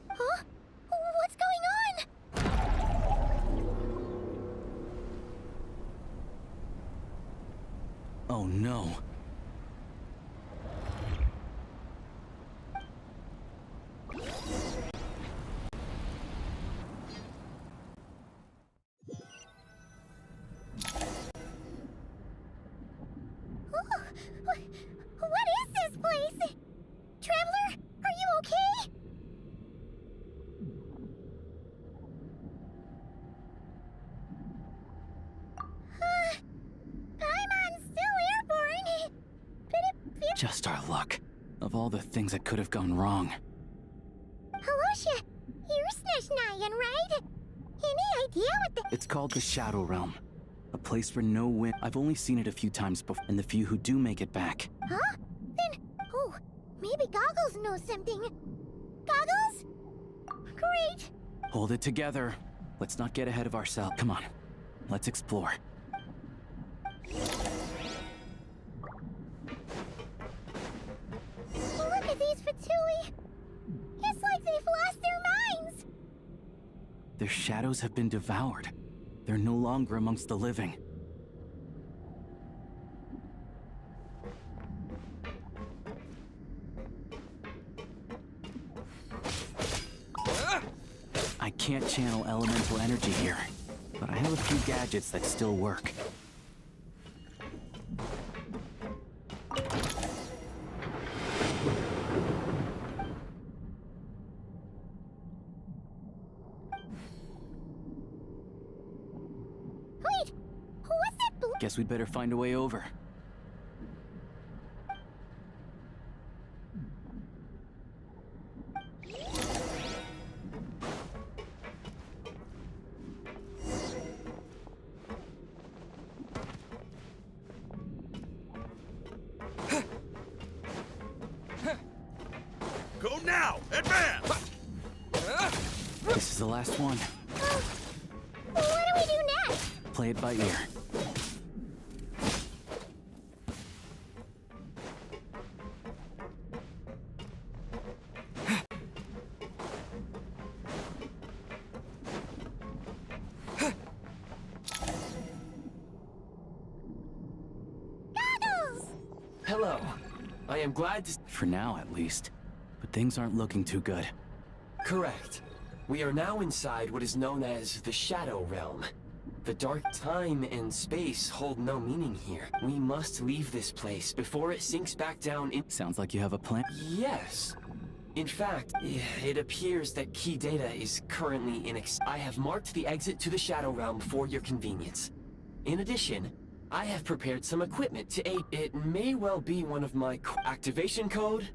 Huh? What's going on? Oh no. What is this place? Traveler, are you okay? Paimon's still airborne. But it feels... Just our luck. Of all the things that could have gone wrong. Halosha, you're Snezhnayan, right? Any idea what the... It's called the Shadow Realm. A place where no wind. I've only seen it a few times before, and the few who do make it back. Huh? Then, oh, maybe Goggles knows something. Goggles? Great. Hold it together. Let's not get ahead of ourselves. Come on, let's explore. Look at these Fatui. It's like they've lost their minds. Their shadows have been devoured. They're no longer amongst the living. I can't channel elemental energy here, but I have a few gadgets that still work. Wait, what's that blue? Guess we'd better find a way over. Go now! Advance! This is the last one. What do we do next? Play it by ear. Goggles! Hello. I am glad to... For now, at least. But things aren't looking too good. Correct. We are now inside what is known as the Shadow Realm. The dark time and space hold no meaning here. We must leave this place before it sinks back down in... Sounds like you have a plan. Yes. In fact, it appears that key data is currently I have marked the exit to the Shadow Realm for your convenience. In addition, I have prepared some equipment to aid. It may well be one of my activation code.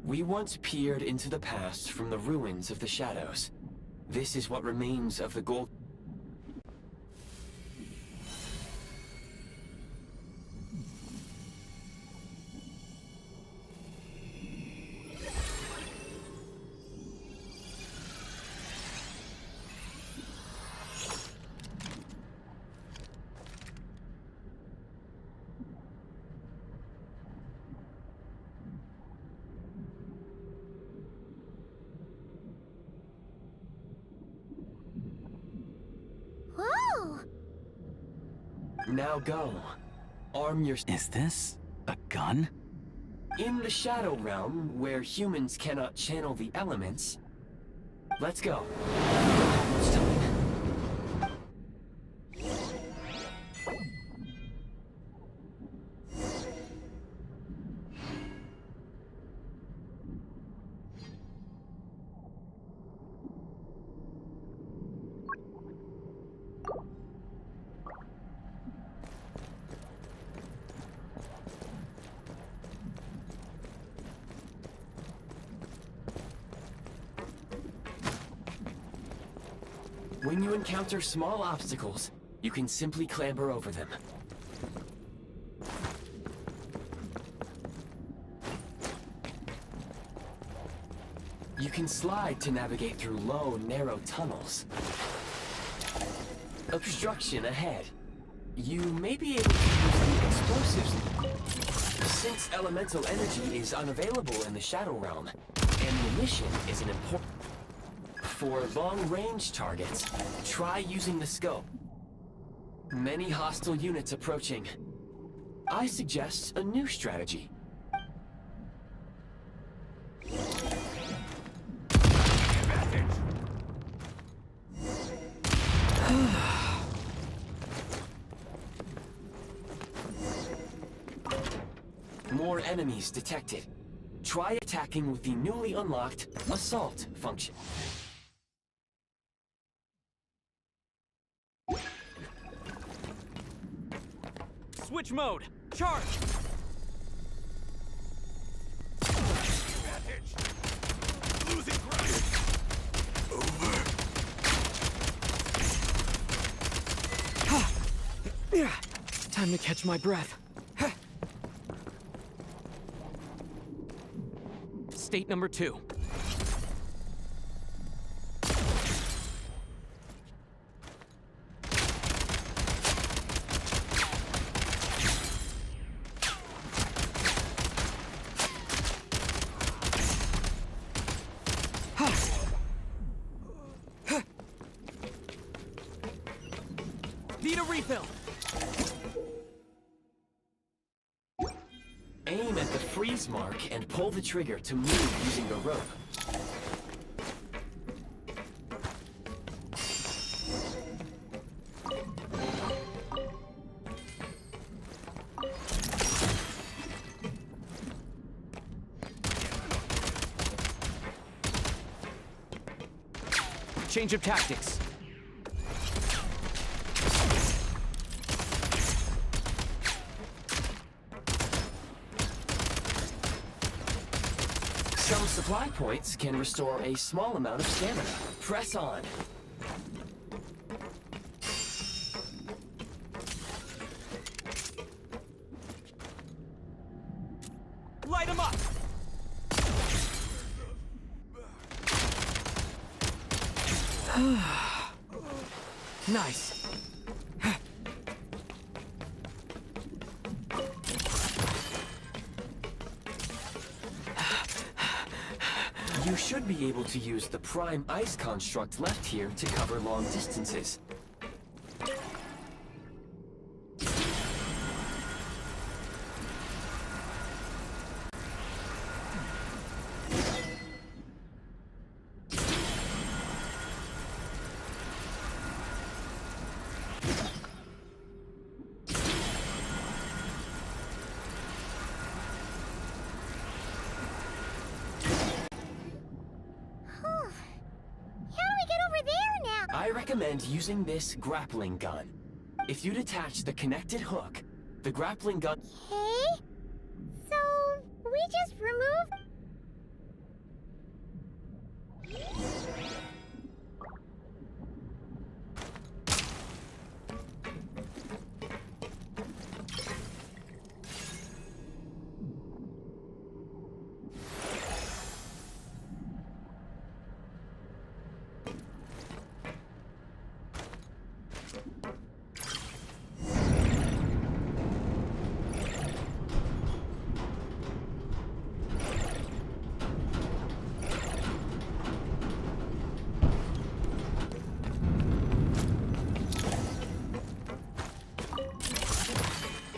We once peered into the past from the ruins of the shadows. This is what remains of the gold. Whoa! Now go. Arm your... Is this a gun? In the Shadow Realm, where humans cannot channel the elements... Let's go. Almost time. When you encounter small obstacles, you can simply clamber over them. You can slide to navigate through low, narrow tunnels. Obstruction ahead. You may be able to use the explosives. Since elemental energy is unavailable in the Shadow Realm, ammunition is an important... For long-range targets, try using the scope. Many hostile units approaching. I suggest a new strategy. More enemies detected. Try attacking with the newly unlocked Assault function. Switch mode! Charge! Advantage! Losing ground! Over! Time to catch my breath. State number 2. Need a refill. Aim at the freeze mark and pull the trigger to move using the rope. Change of tactics. Some supply points can restore a small amount of stamina. Press on. Light 'em up! Nice. You should be able to use the prime ice construct left here to cover long distances. I recommend using this grappling gun. If you detach the connected hook, the grappling gun... Okay. So, we just remove...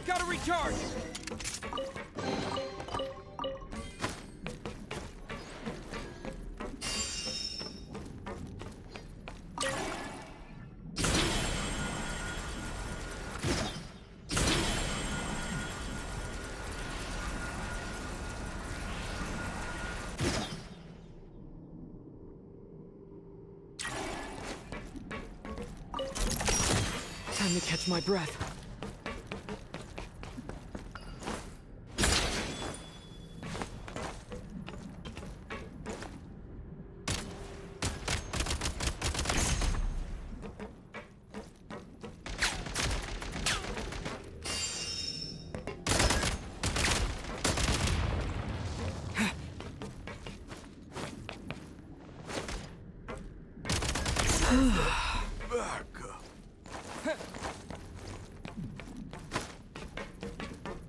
Gotta recharge! Time to catch my breath.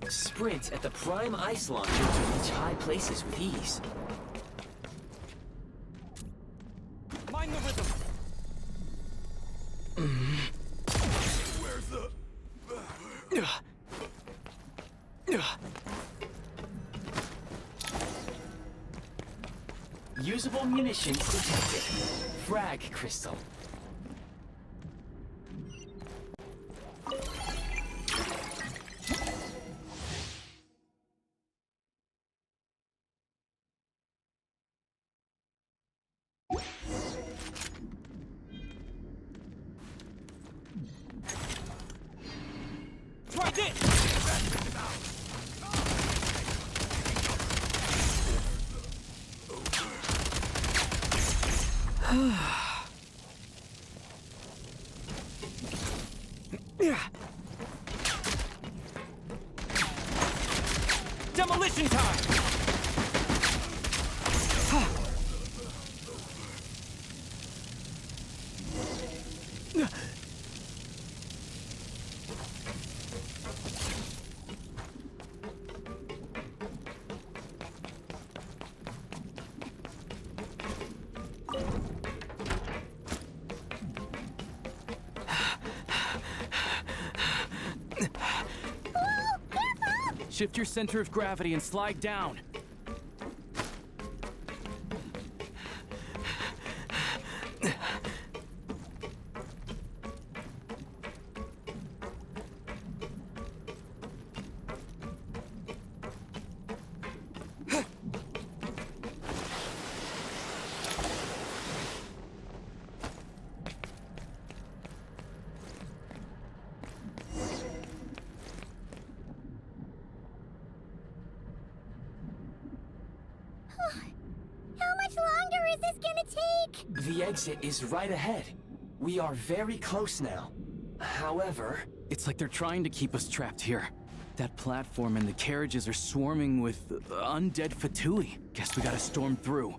Sprint at the prime ice launcher to reach high places with ease. Mind the rhythm. Where's the... Usable munitions detected. Frag crystal. Try this! Just in time! Shift your center of gravity and slide down. The exit is right ahead. We are very close now. However... It's like they're trying to keep us trapped here. That platform and the carriages are swarming with undead Fatui. Guess we gotta storm through.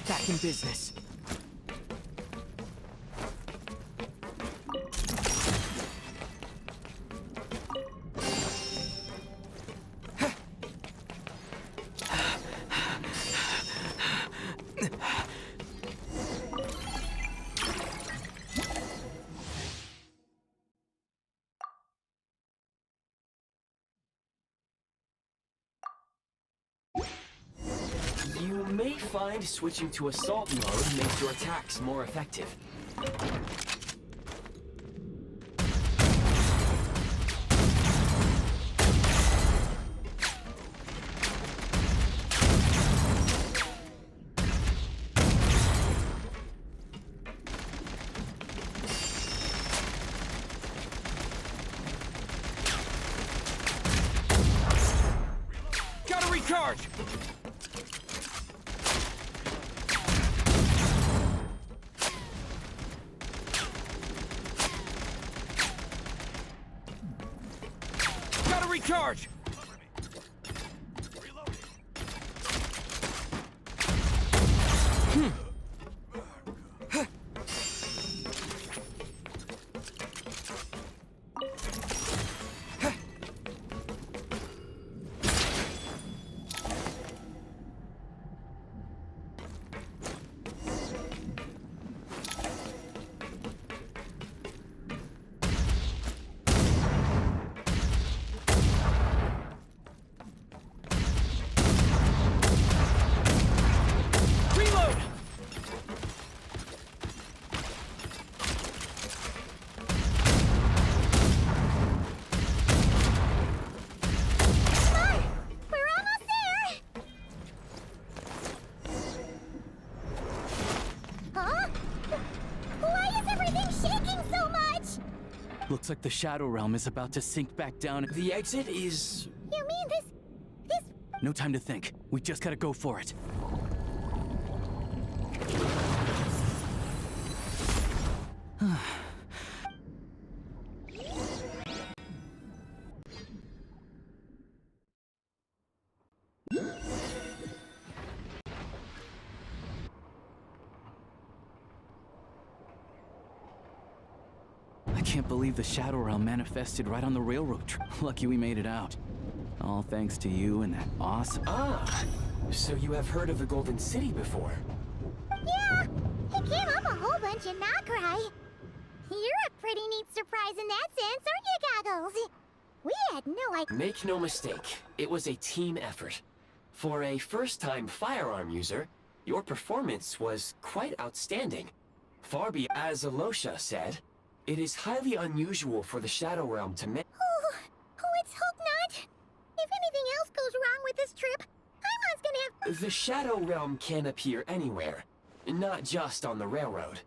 Back in business. You may find switching to assault mode makes your attacks more effective. Gotta recharge! Recharge! Looks like the Shadow Realm is about to sink back down. The exit is... You mean this... No time to think. We just gotta go for it. I can't believe the Shadow Realm manifested right on the railroad track. Lucky we made it out. All thanks to you and that awesome... Ah, so you have heard of the Golden City before? Yeah, it came up a whole bunch in Nokrai. You're a pretty neat surprise in that sense, aren't you, Goggles? We had no idea. Make no mistake, it was a team effort. For a first-time firearm user, your performance was quite outstanding. Far beyond, as Alosha said, it is highly unusual for the Shadow Realm to Oh, let's hope not. If anything else goes wrong with this trip, Paimon's gonna have... The Shadow Realm can appear anywhere, not just on the railroad.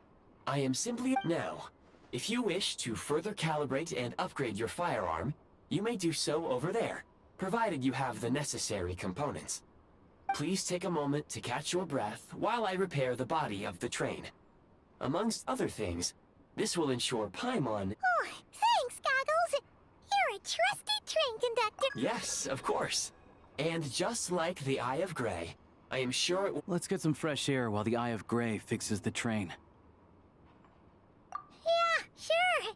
I am simply... Now, if you wish to further calibrate and upgrade your firearm, you may do so over there, provided you have the necessary components. Please take a moment to catch your breath while I repair the body of the train. Amongst other things, This will ensure Paimon... Oh, thanks, Goggles. You're a trusty train conductor. Yes, of course. And just like the Eye of Grey, I am sure it will... Let's get some fresh air while the Eye of Grey fixes the train. Yeah, sure.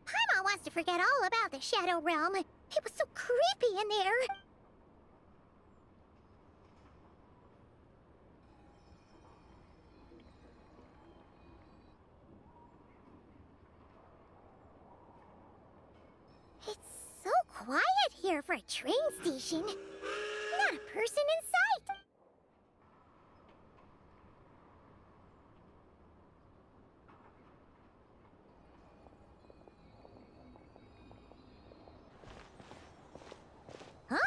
Paimon wants to forget all about the Shadow Realm. It was so creepy in there. It's so quiet here for a train station. Not a person in sight. Huh?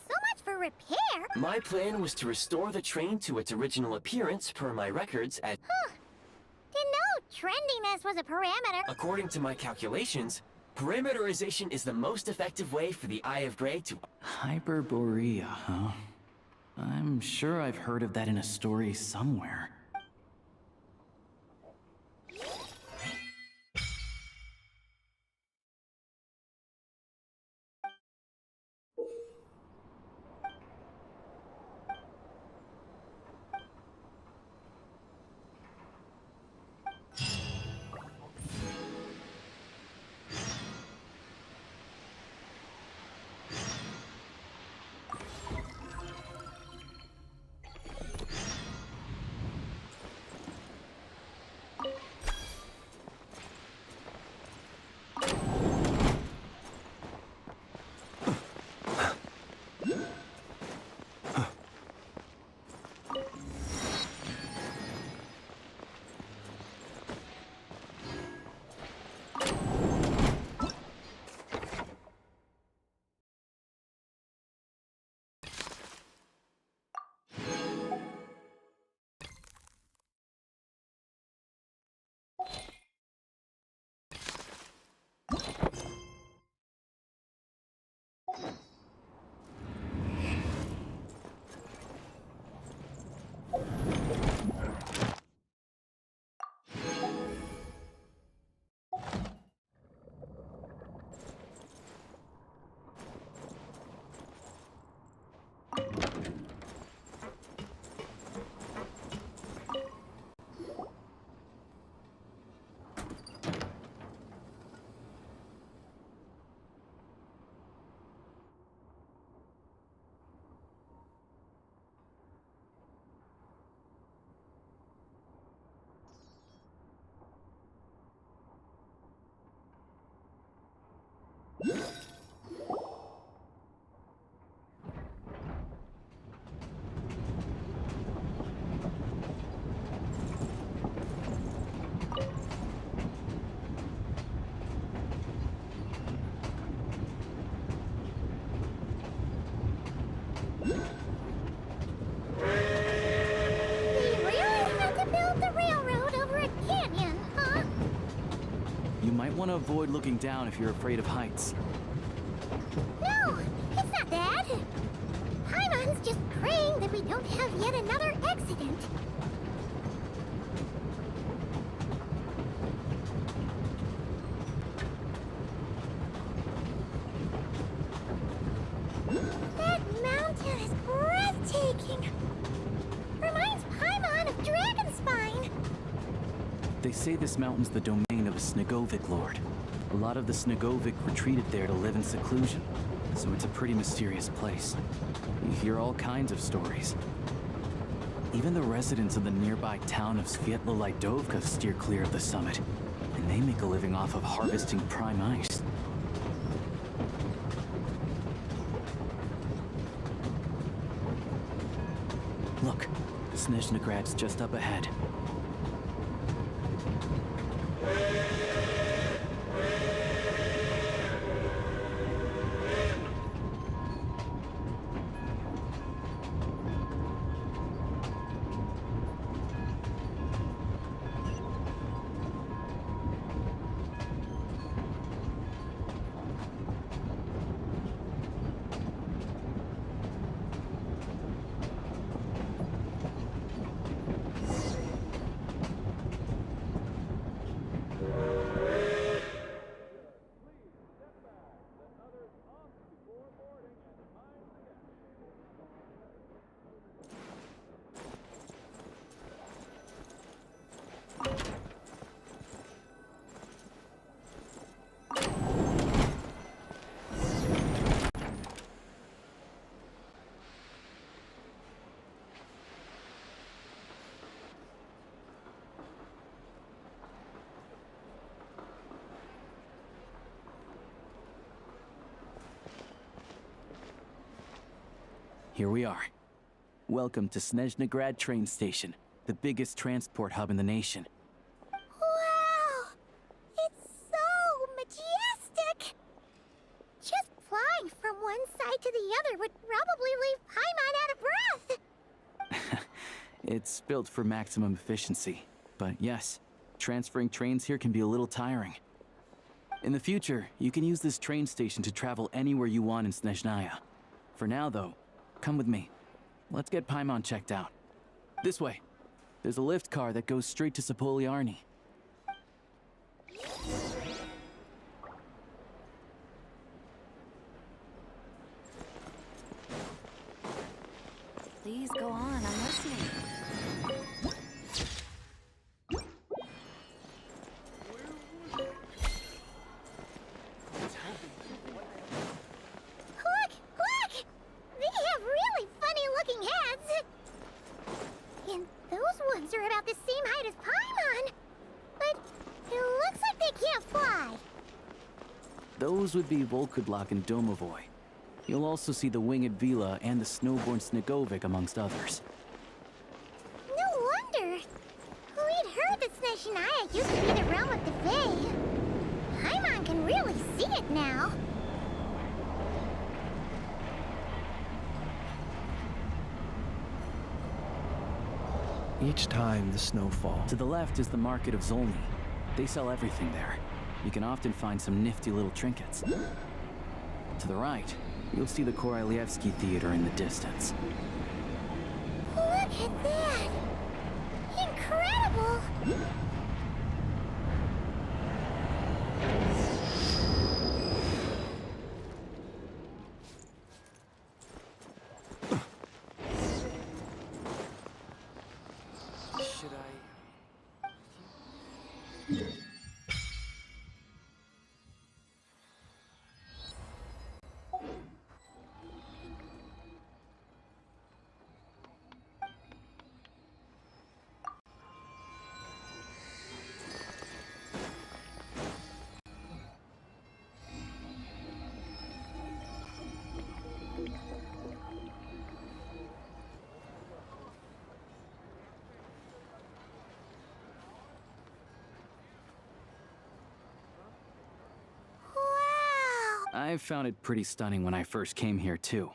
So much for repair. My plan was to restore the train to its original appearance per my records at... Huh. Didn't know trendiness was a parameter. According to my calculations, perimeterization is the most effective way for the Eye of Grey to... Hyperborea, huh? I'm sure I've heard of that in a story somewhere. Want to avoid looking down if you're afraid of heights. No, it's not that. Paimon's just praying that we don't have yet another accident. That mountain is breathtaking. Reminds Paimon of Dragonspine. They say this mountain's the domain of a Snegovic lord. A lot of the Snegovic retreated there to live in seclusion, so it's a pretty mysterious place. You hear all kinds of stories. Even the residents of the nearby town of Svietlo-Lidovka steer clear of the summit, and they make a living off of harvesting prime ice. Look, Snezhnograd's just up ahead. here we are. Welcome to Snezhnegrad train station, the biggest transport hub in the nation. Wow! It's so majestic! Just flying from one side to the other would probably leave Paimon out of breath! It's built for maximum efficiency, but yes, transferring trains here can be a little tiring. In the future, you can use this train station to travel anywhere you want in Snezhnaya. For now, though, come with me. Let's get Paimon checked out. This way. There's a lift car that goes straight to Sapoliarni. Please go on, I'm listening. Look! Look! They have really funny-looking heads! And those ones are about the same height as Paimon! But it looks like they can't fly! Those would be Volkudlak and Domovoy. You'll also see the winged Vila and the snowborn Snegovic amongst others. No wonder! We'd heard that Snezhnaya used to be the realm of the Fae. Paimon can really see it now. Each time the snow falls. To the left is the market of Zolny. They sell everything there. You can often find some nifty little trinkets. To the right, you'll see the Korolievsky Theater in the distance. Look at that! Incredible! Should I... I found it pretty stunning when I first came here, too.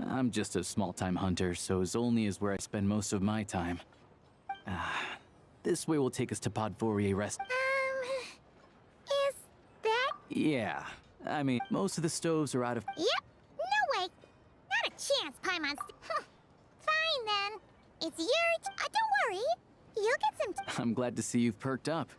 I'm just a small-time hunter, so Zolny is where I spend most of my time. This way will take us to Podvorier Rest. Is that... Yeah, I mean, most of the stoves are out of... Yep, no way! Not a chance, Paimon. Fine, then. It's your... don't worry. You'll get some... I'm glad to see you've perked up.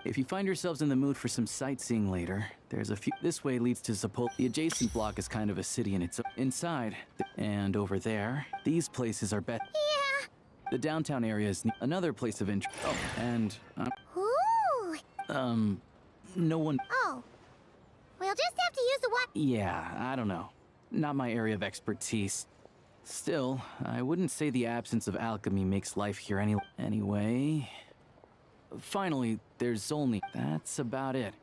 If you find yourselves in the mood for some sightseeing later, there's a few... This way leads to Zapol. The adjacent block is kind of a city in its own. Inside, and over there, these places are better. Yeah. The downtown area is another place of interest. Oh, and... Ooh. No one... Oh. We'll just have to use the what? Yeah, I don't know. Not my area of expertise. Still, I wouldn't say the absence of alchemy makes life here any... Anyway... Finally, there's Zolny. That's about it.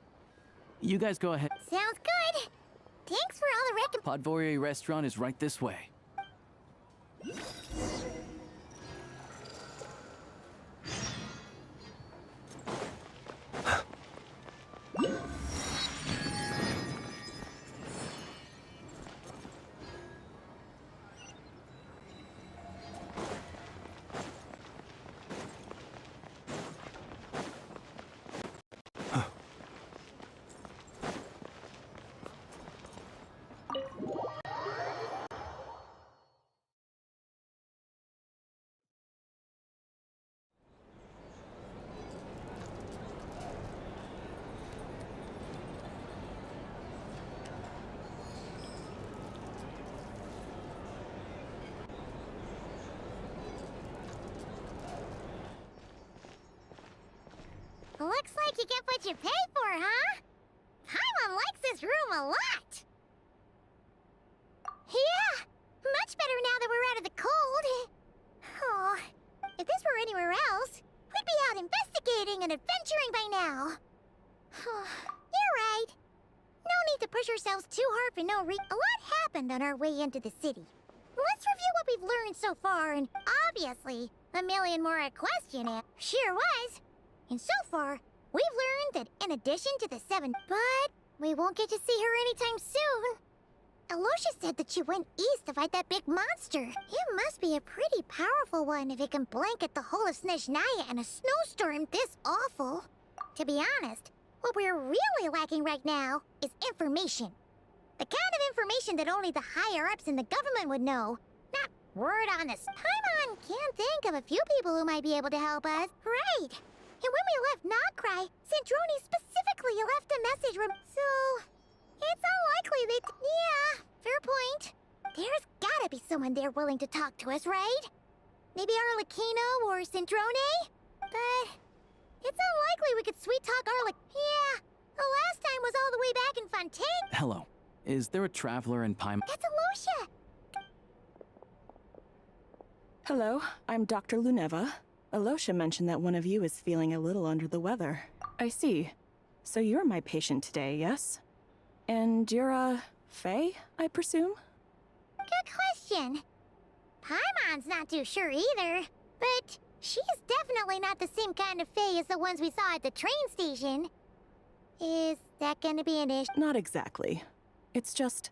You guys go ahead. Sounds good. Thanks for all the Podvorier restaurant is right this way. Looks like you get what you pay for, huh? Paimon likes this room a lot. Yeah, much better now that we're out of the cold. Oh, if this were anywhere else, we'd be out investigating and adventuring by now. You're right. No need to push ourselves too hard for no reason. A lot happened on our way into the city. Let's review what we've learned so far, and obviously, a million more at question it. Sure was. And so far, we've learned that in addition to the 7, but we won't get to see her anytime soon. Aloysia said that she went east to fight that big monster. It must be a pretty powerful one if it can blanket the whole of Snezhnaya in a snowstorm this awful. To be honest, what we're really lacking right now is information. The kind of information that only the higher-ups in the government would know. Not word on this. Paimon can't think of a few people who might be able to help us. Right. And when we left Nokrai, Sandrone specifically left a message so... it's unlikely that... Yeah, fair point. There's gotta be someone there willing to talk to us, right? Maybe Arlecchino or Sandrone? But... it's unlikely we could sweet-talk Yeah, the last time was all the way back in Fontaine. Hello. Is there a traveler in Paimon? That's Aloysia! Hello, I'm Dr. Luneva. Aloysia mentioned that one of you is feeling a little under the weather. I see. So you're my patient today, yes? And you're, Faye, I presume? Good question. Paimon's not too sure either, but she's definitely not the same kind of Faye as the ones we saw at the train station. Is that gonna be an issue? Not exactly. It's just,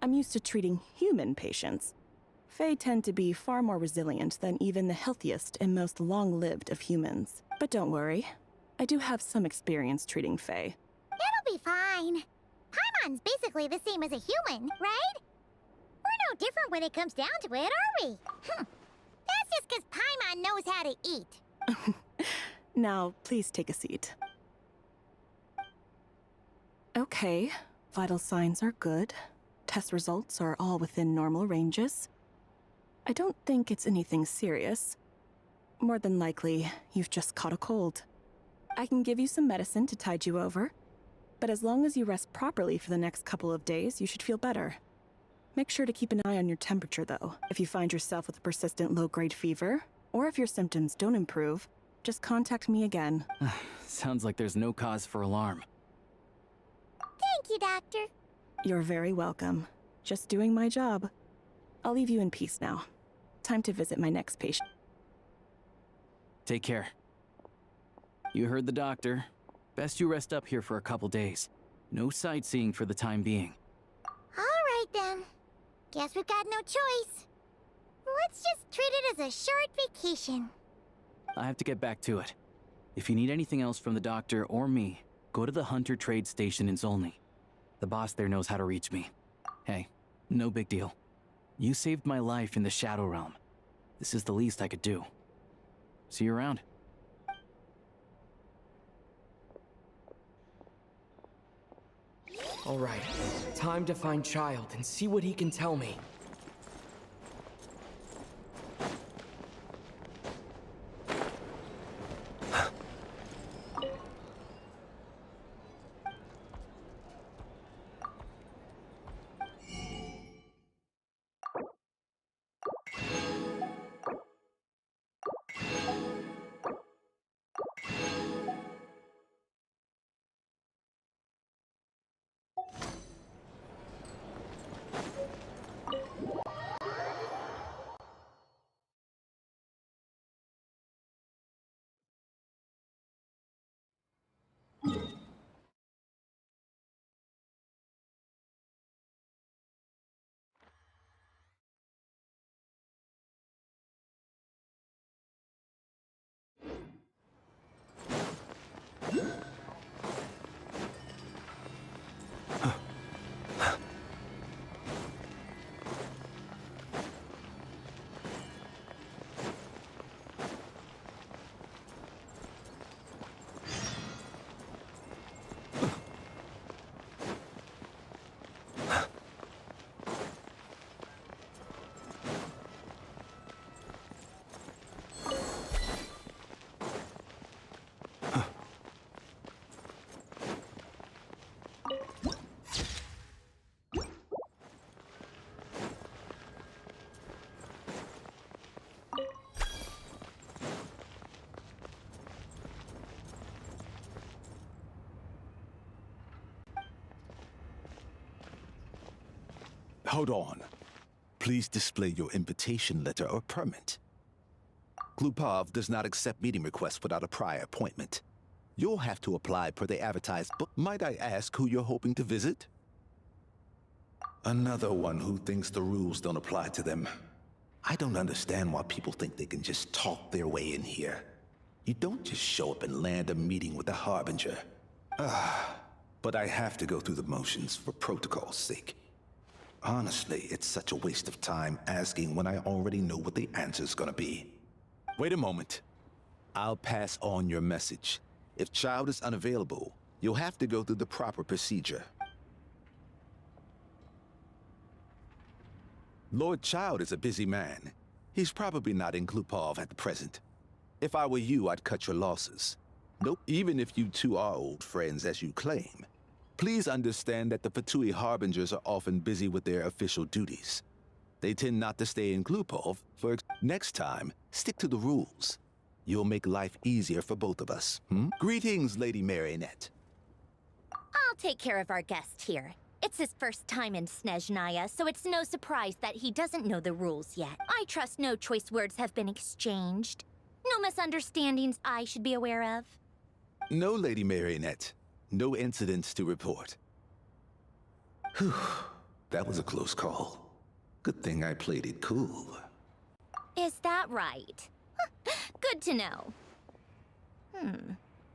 I'm used to treating human patients. Fae tend to be far more resilient than even the healthiest and most long-lived of humans. But don't worry, I do have some experience treating Fae. That'll be fine. Paimon's basically the same as a human, right? We're no different when it comes down to it, are we? That's just because Paimon knows how to eat. Now, please take a seat. Okay. Vital signs are good. Test results are all within normal ranges. I don't think it's anything serious. More than likely, you've just caught a cold. I can give you some medicine to tide you over, but as long as you rest properly for the next couple of days, you should feel better. Make sure to keep an eye on your temperature, though. If you find yourself with a persistent low-grade fever, or if your symptoms don't improve, just contact me again. Sounds like there's no cause for alarm. Thank you, Doctor. You're very welcome. Just doing my job. I'll leave you in peace now. Time to visit my next patient. Take care. You heard the doctor. Best you rest up here for a couple days. No sightseeing for the time being. All right, then. Guess we've got no choice. Let's just treat it as a short vacation. I have to get back to it. If you need anything else from the doctor or me, go to the Hunter Trade Station in Zolny. The boss there knows how to reach me. Hey, no big deal. You saved my life in the Shadow Realm. This is the least I could do. See you around. All right, time to find Child and see what he can tell me. Hold on. Please display your invitation letter or permit. Glupov does not accept meeting requests without a prior appointment. You'll have to apply per the advertised book. Might I ask who you're hoping to visit? Another one who thinks the rules don't apply to them. I don't understand why people think they can just talk their way in here. You don't just show up and land a meeting with the Harbinger. But I have to go through the motions for protocol's sake. Honestly, it's such a waste of time asking when I already know what the answer's gonna be. Wait a moment. I'll pass on your message. If Child is unavailable, you'll have to go through the proper procedure. Lord Child is a busy man. He's probably not in Glupov at the present. If I were you, I'd cut your losses. Nope, even if you two are old friends as you claim. Please understand that the Fatui Harbingers are often busy with their official duties. They tend not to stay in Glupov. Next time, stick to the rules. You'll make life easier for both of us. Greetings, Lady Marionette. I'll take care of our guest here. It's his first time in Snezhnaya, so it's no surprise that he doesn't know the rules yet. I trust no choice words have been exchanged. No misunderstandings I should be aware of. No, Lady Marionette. No incidents to report. Whew, that was a close call. Good thing I played it cool. Is that right? Good to know.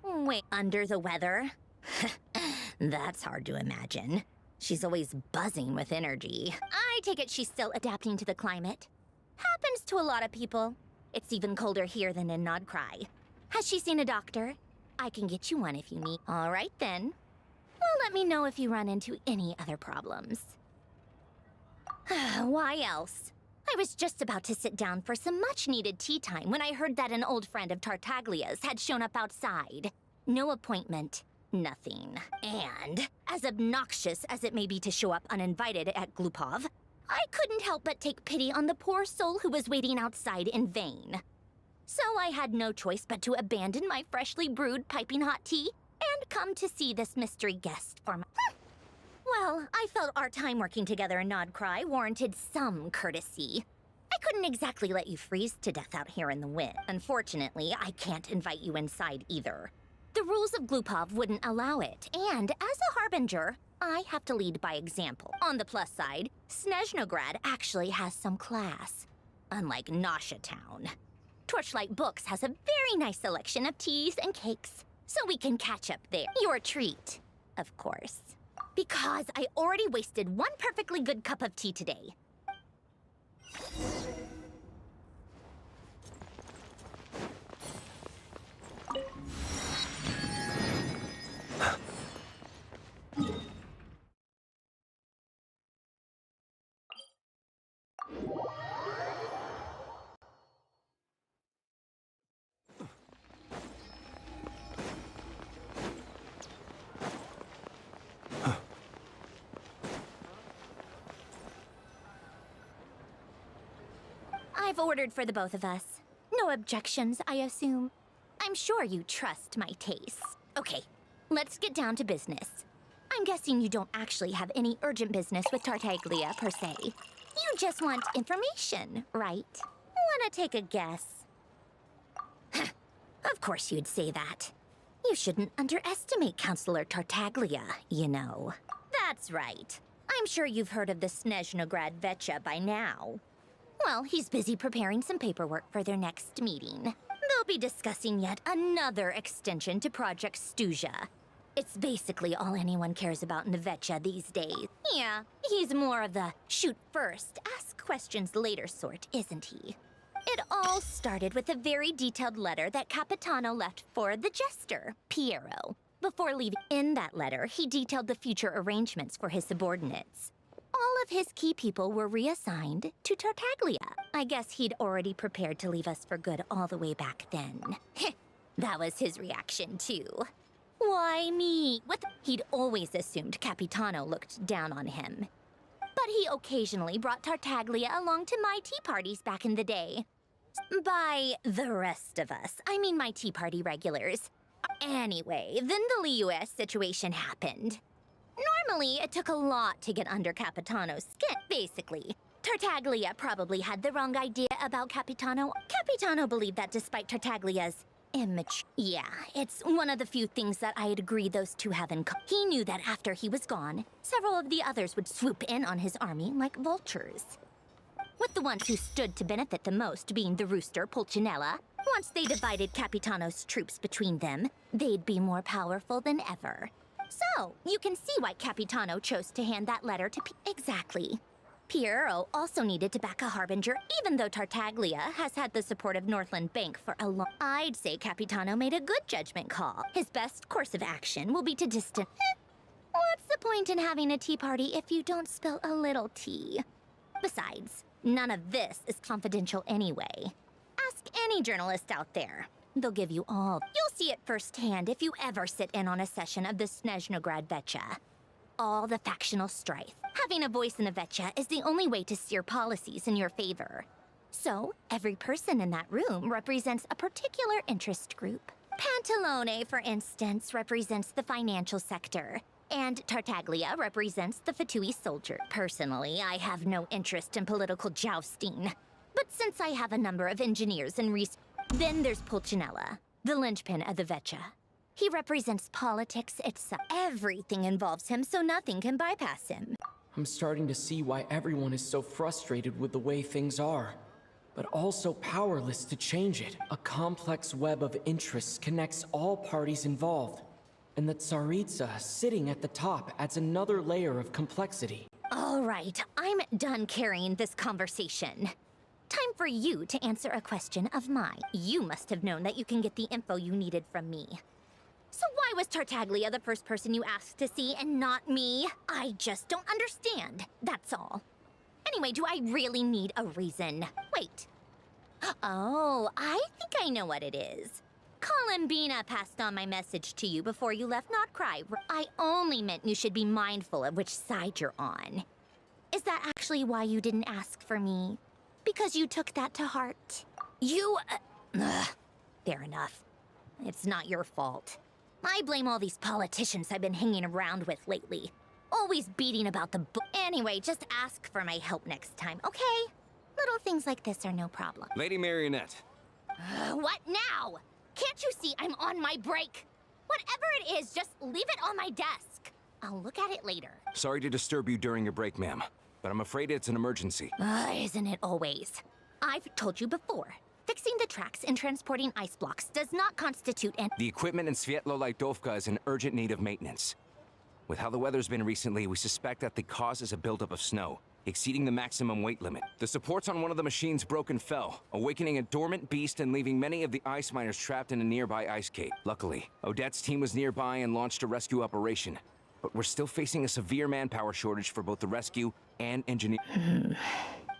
Wait, under the weather? That's hard to imagine. She's always buzzing with energy. I take it she's still adapting to the climate. Happens to a lot of people. It's even colder here than in Nodcry. Has she seen a doctor? I can get you one if you need. All right, then. Well, let me know if you run into any other problems. Why else? I was just about to sit down for some much-needed tea time when I heard that an old friend of Tartaglia's had shown up outside. No appointment, nothing. And, as obnoxious as it may be to show up uninvited at Glupov, I couldn't help but take pity on the poor soul who was waiting outside in vain. So I had no choice but to abandon my freshly brewed piping hot tea and come to see this mystery guest for my... Well, I felt our time working together in Nodcry warranted some courtesy. I couldn't exactly let you freeze to death out here in the wind. Unfortunately, I can't invite you inside either. The rules of Glupov wouldn't allow it, and as a Harbinger, I have to lead by example. On the plus side, Snezhnograd actually has some class, unlike Nasha Town. Torchlight Books has a very nice selection of teas and cakes, so we can catch up there. Your treat, of course. Because I already wasted one perfectly good cup of tea today. I've ordered for the both of us. No objections, I assume. I'm sure you trust my tastes. Okay, let's get down to business. I'm guessing you don't actually have any urgent business with Tartaglia, per se. You just want information, right? Wanna take a guess? Of course you'd say that. You shouldn't underestimate Counselor Tartaglia, you know. That's right. I'm sure you've heard of the Snezhnograd Vecha by now. Well, he's busy preparing some paperwork for their next meeting. They'll be discussing yet another extension to Project Stuzha. It's basically all anyone cares about in the Vecha these days. Yeah, he's more of the shoot first, ask questions later sort, isn't he? It all started with a very detailed letter that Capitano left for the jester, Piero. Before leaving in that letter, he detailed the future arrangements for his subordinates. All of his key people were reassigned to Tartaglia. I guess he'd already prepared to leave us for good all the way back then. That was his reaction, too. Why me? He'd always assumed Capitano looked down on him. But he occasionally brought Tartaglia along to my tea parties back in the day. By the rest of us, I mean my tea party regulars. Anyway, then the Liu-S situation happened. Normally, it took a lot to get under Capitano's skin. Basically, Tartaglia probably had the wrong idea about Capitano. Capitano believed that despite Tartaglia's image. Yeah, it's one of the few things that I'd agree those two have in common. He knew that after he was gone, several of the others would swoop in on his army like vultures. With the ones who stood to benefit the most being the rooster, Pulcinella. Once they divided Capitano's troops between them, they'd be more powerful than ever. So, you can see why Capitano chose to hand that letter to Exactly. Piero also needed to back a harbinger, even though Tartaglia has had the support of Northland Bank for a long... I'd say Capitano made a good judgment call. His best course of action will be to distance... What's the point in having a tea party if you don't spill a little tea? Besides, none of this is confidential anyway. Ask any journalist out there. They'll give you all. You'll see it firsthand if you ever sit in on a session of the Snezhnograd Vecha. All the factional strife. Having a voice in the Vecha is the only way to steer policies in your favor. So, every person in that room represents a particular interest group. Pantalone, for instance, represents the financial sector, and Tartaglia represents the Fatui soldier. Personally, I have no interest in political jousting. But since I have a number of engineers and Then there's Pulcinella, the linchpin of the Vecha. He represents politics itself. Everything involves him, so nothing can bypass him. I'm starting to see why everyone is so frustrated with the way things are, but also powerless to change it. A complex web of interests connects all parties involved, and the Tsaritsa sitting at the top adds another layer of complexity. All right, I'm done carrying this conversation. Time for you to answer a question of mine. You must have known that you can get the info you needed from me. So why was Tartaglia the first person you asked to see and not me? I just don't understand, that's all. Anyway, do I really need a reason? Wait. Oh, I think I know what it is. Columbina passed on my message to you before you left Not Cry. I only meant you should be mindful of which side you're on. Is that actually why you didn't ask for me? Because you took that to heart? Fair enough. It's not your fault. I blame all these politicians I've been hanging around with lately. Always beating about the Anyway, just ask for my help next time, okay? Little things like this are no problem. Lady Marionette. What now? Can't you see I'm on my break? Whatever it is, just leave it on my desk. I'll look at it later. Sorry to disturb you during your break, ma'am, but I'm afraid it's an emergency. Isn't it always? I've told you before. Fixing the tracks and transporting ice blocks does not constitute an... The equipment in Svietlo-Lightovka is in urgent need of maintenance. With how the weather's been recently, we suspect that the cause is a buildup of snow, exceeding the maximum weight limit. The supports on one of the machines broke and fell, awakening a dormant beast and leaving many of the ice miners trapped in a nearby ice cave. Luckily, Odette's team was nearby and launched a rescue operation. But we're still facing a severe manpower shortage for both the rescue and engineering.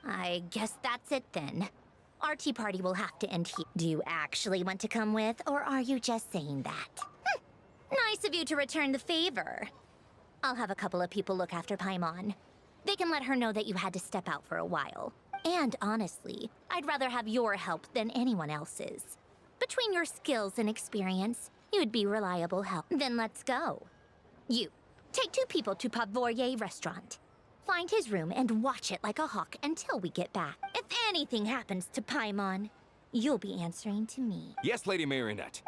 I guess that's it then. Our tea party will have to end here. Do you actually want to come with, or are you just saying that? Nice of you to return the favor. I'll have a couple of people look after Paimon. They can let her know that you had to step out for a while. And honestly, I'd rather have your help than anyone else's. Between your skills and experience, you'd be reliable help. Then let's go. You, take 2 people to Pavoyer restaurant. Find his room and watch it like a hawk until we get back. If anything happens to Paimon, you'll be answering to me. Yes, Lady Marionette.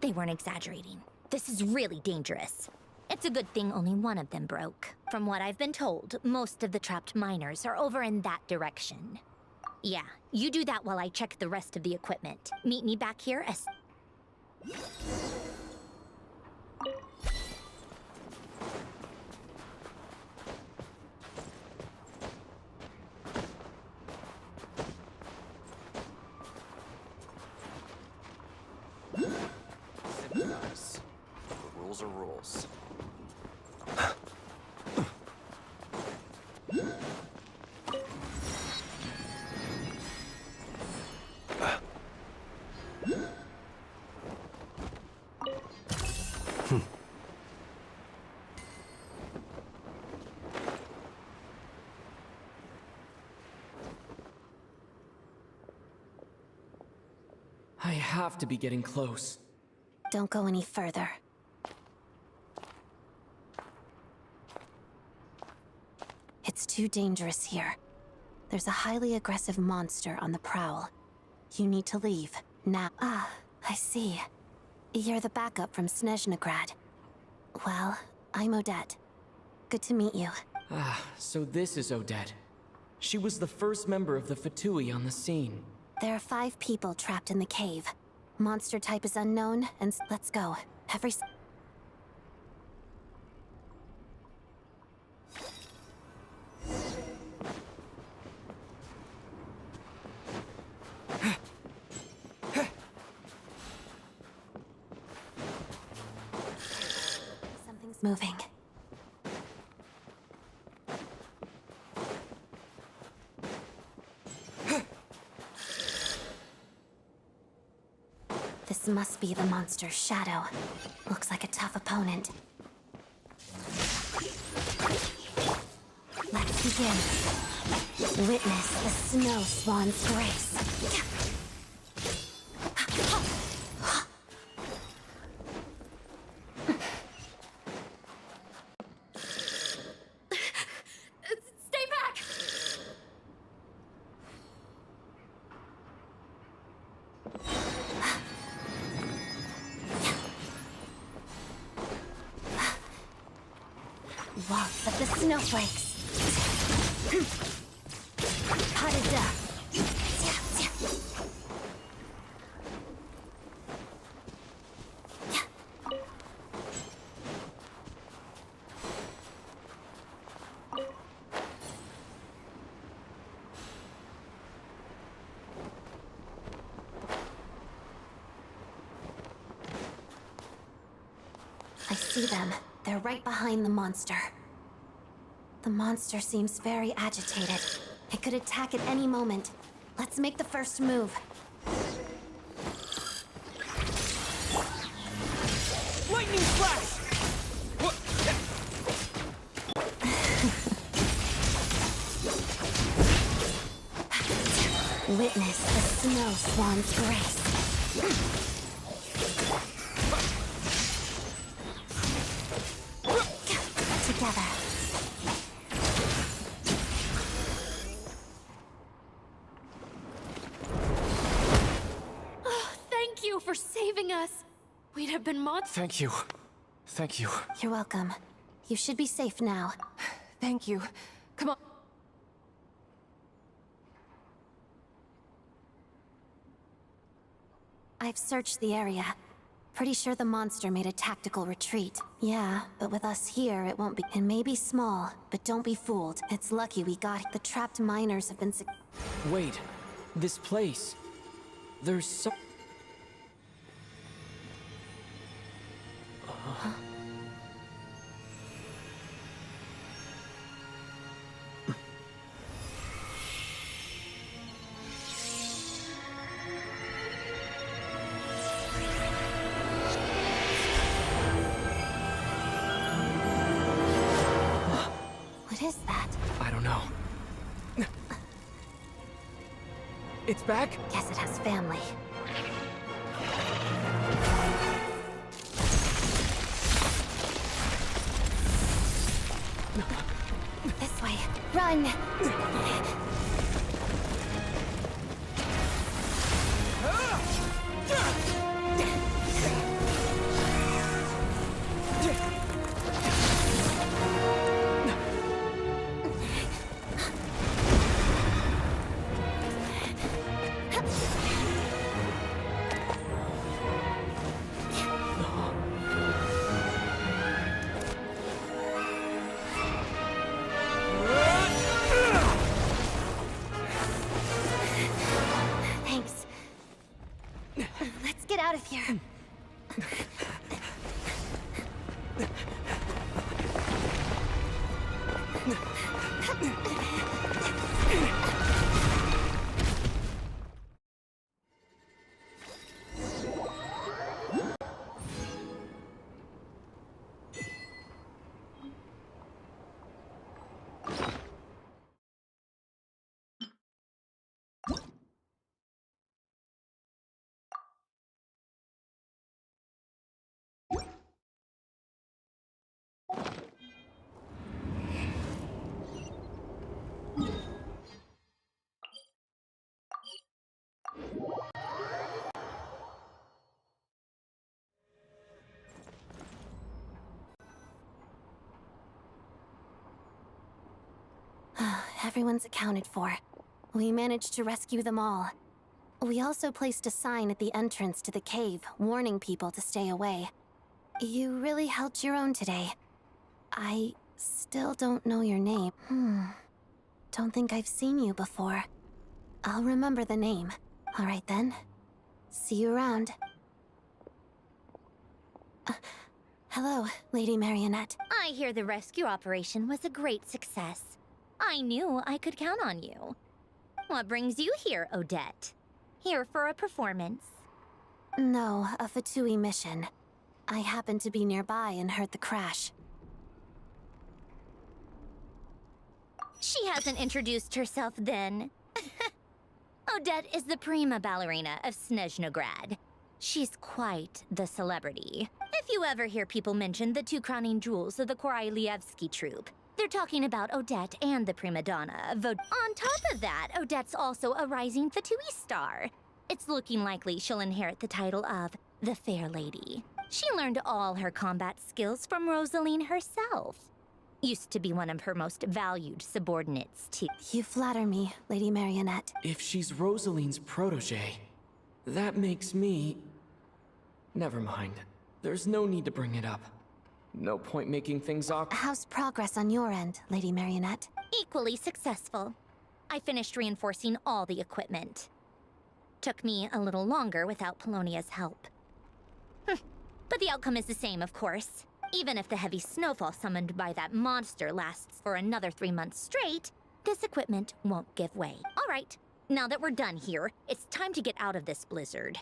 They weren't exaggerating. This is really dangerous. It's a good thing only one of them broke. From what I've been told, most of the trapped miners are over in that direction. Yeah, you do that while I check the rest of the equipment. Meet me back here as... Sympathize. The rules are rules. I have to be getting close. Don't go any further. It's too dangerous here. There's a highly aggressive monster on the prowl. You need to leave, now. Ah, I see. You're the backup from Snezhnegrad. Well, I'm Odette. Good to meet you. Ah, so this is Odette. She was the first member of the Fatui on the scene. There are 5 people trapped in the cave. Monster type is unknown, and let's go. Every... Something's moving. This must be the monster's shadow. Looks like a tough opponent. Let's begin. Witness the snow swan's grace. Stay back! Waltz of the snowflakes. Parada. I see them. They're right behind the monster. The monster seems very agitated. It could attack at any moment. Let's make the first move. Lightning flash! Witness the snow swan's grace. Together. Oh, thank you for saving us. We'd have been Thank you. Thank you. You're welcome. You should be safe now. Thank you. Come on. I've searched the area. Pretty sure the monster made a tactical retreat. Yeah, but with us here, it won't be. It may be small, but don't be fooled. It's lucky we got it. The trapped miners have been. Wait, this place. There's so. What is that? I don't know. It's back? Guess it has family. This way. Run! Thanks. Let's get out of here. Everyone's accounted for. We managed to rescue them all. We also placed a sign at the entrance to the cave, warning people to stay away. You really held your own today. I still don't know your name. Don't think I've seen you before. I'll remember the name. All right then. See you around. Hello, Lady Marionette. I hear the rescue operation was a great success. I knew I could count on you. What brings you here, Odette? Here for a performance? No, a Fatui mission. I happened to be nearby and heard the crash. She hasn't introduced herself then. Odette is the prima ballerina of Snezhnograd. She's quite the celebrity. If you ever hear people mention the two crowning jewels of the Korailievsky troupe, they're talking about Odette and the prima donna. On top of that, Odette's also a rising Fatui star. It's looking likely she'll inherit the title of the Fair Lady. She learned all her combat skills from Rosaline herself. Used to be one of her most valued subordinates, too. You flatter me, Lady Marionette. If she's Rosaline's protege, that makes me... Never mind. There's no need to bring it up. No point making things awkward. How's progress on your end, Lady Marionette? Equally successful. I finished reinforcing all the equipment. Took me a little longer without Polonia's help. But the outcome is the same, of course. Even if the heavy snowfall summoned by that monster lasts for another 3 months straight, this equipment won't give way. All right, now that we're done here, it's time to get out of this blizzard.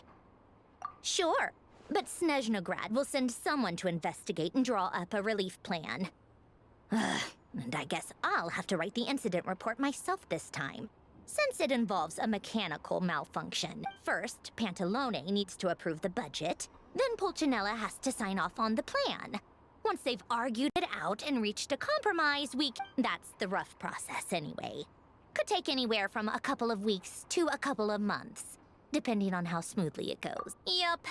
Sure, but Snezhnograd will send someone to investigate and draw up a relief plan. And I guess I'll have to write the incident report myself this time, since it involves a mechanical malfunction. First, Pantalone needs to approve the budget, then Pulcinella has to sign off on the plan. Once they've argued it out and reached a compromise, that's the rough process anyway. Could take anywhere from a couple of weeks to a couple of months, depending on how smoothly it goes. Yup,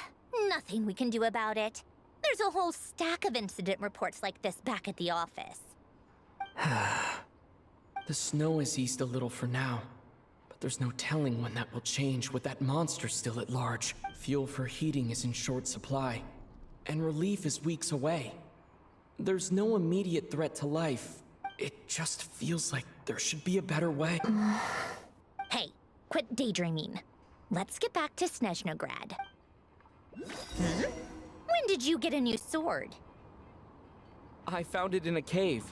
nothing we can do about it. There's a whole stack of incident reports like this back at the office. The snow has eased a little for now, but there's no telling when that will change with that monster still at large. Fuel for heating is in short supply, and relief is weeks away. There's no immediate threat to life. It just feels like there should be a better way. Hey, quit daydreaming. Let's get back to Snezhnograd. When did you get a new sword? I found it in a cave.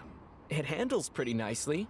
It handles pretty nicely.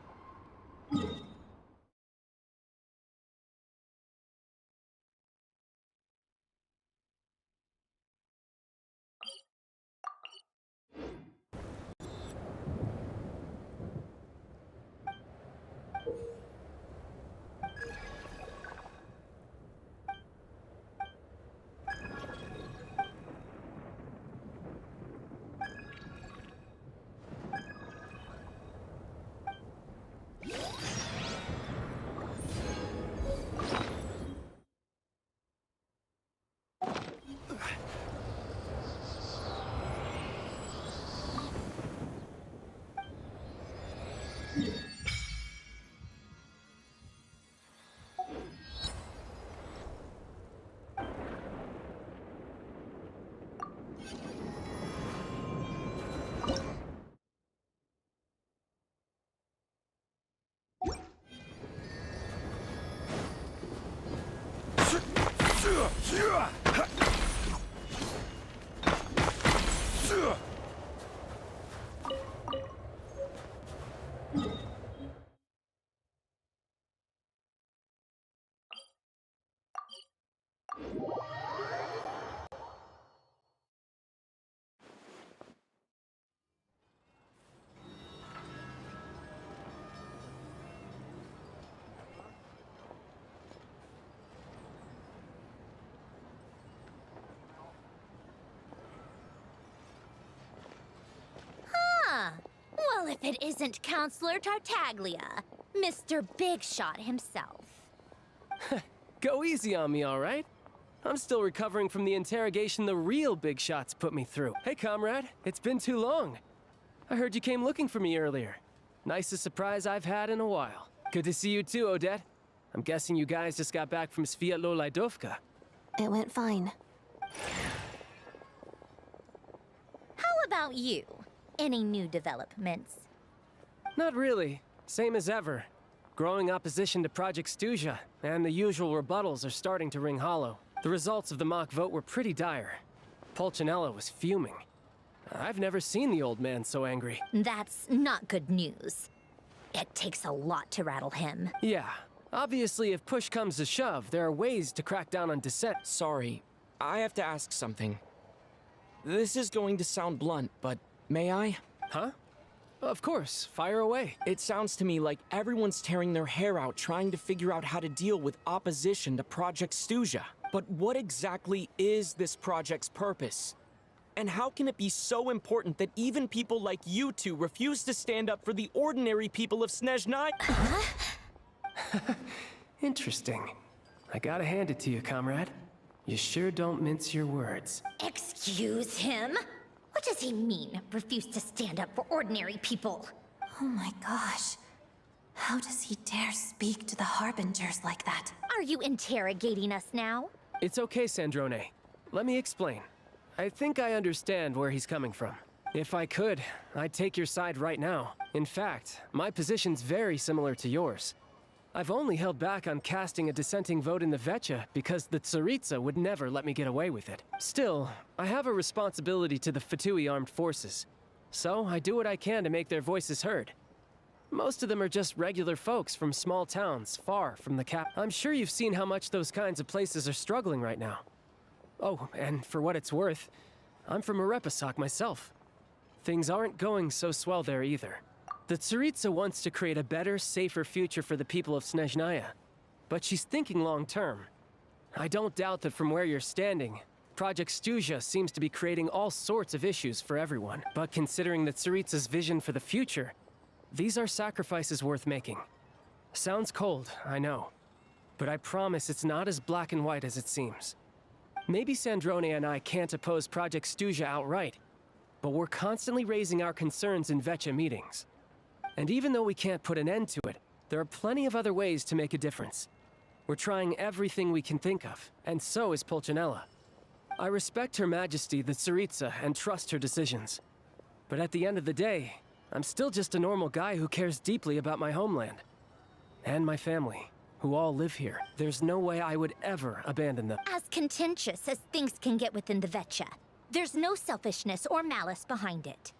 Well, if it isn't Counselor Tartaglia, Mr. Big Shot himself. Go easy on me, all right? I'm still recovering from the interrogation the real Big Shots put me through. Hey, comrade, it's been too long. I heard you came looking for me earlier. Nicest surprise I've had in a while. Good to see you too, Odette. I'm guessing you guys just got back from Sviatlo Lajdovka. It went fine. How about you? Any new developments? Not really. Same as ever. Growing opposition to Project Stuja, and the usual rebuttals are starting to ring hollow. The results of the mock vote were pretty dire. Pulcinella was fuming. I've never seen the old man so angry. That's not good news. It takes a lot to rattle him. Yeah. Obviously, if push comes to shove, there are ways to crack down on dissent. Sorry, I have to ask something. This is going to sound blunt, but may I? Huh? Of course, fire away. It sounds to me like everyone's tearing their hair out trying to figure out how to deal with opposition to Project Stuja. But what exactly is this project's purpose? And how can it be so important that even people like you two refuse to stand up for the ordinary people of Snezhnaya? Interesting. I gotta hand it to you, comrade. You sure don't mince your words. Excuse him? What does he mean, refuse to stand up for ordinary people? Oh my gosh. How does he dare speak to the Harbingers like that? Are you interrogating us now? It's okay, Sandrone. Let me explain. I think I understand where he's coming from. If I could, I'd take your side right now. In fact, my position's very similar to yours. I've only held back on casting a dissenting vote in the Vetcha because the Tsaritsa would never let me get away with it. Still, I have a responsibility to the Fatui armed forces, so I do what I can to make their voices heard. Most of them are just regular folks from small towns far from the cap. I'm sure you've seen how much those kinds of places are struggling right now. Oh, and for what it's worth, I'm from Arepasak myself. Things aren't going so swell there either. The Tsaritsa wants to create a better, safer future for the people of Snezhnaya, but she's thinking long-term. I don't doubt that from where you're standing, Project Stuzha seems to be creating all sorts of issues for everyone. But considering the Tsaritsa's vision for the future, these are sacrifices worth making. Sounds cold, I know, but I promise it's not as black and white as it seems. Maybe Sandrone and I can't oppose Project Stuzha outright, but we're constantly raising our concerns in Vetcha meetings. And even though we can't put an end to it, there are plenty of other ways to make a difference. We're trying everything we can think of, and so is Pulcinella. I respect Her Majesty, the Tsaritsa, and trust her decisions. But at the end of the day, I'm still just a normal guy who cares deeply about my homeland. And my family, who all live here. There's no way I would ever abandon them. As contentious as things can get within the Vetcha, there's no selfishness or malice behind it.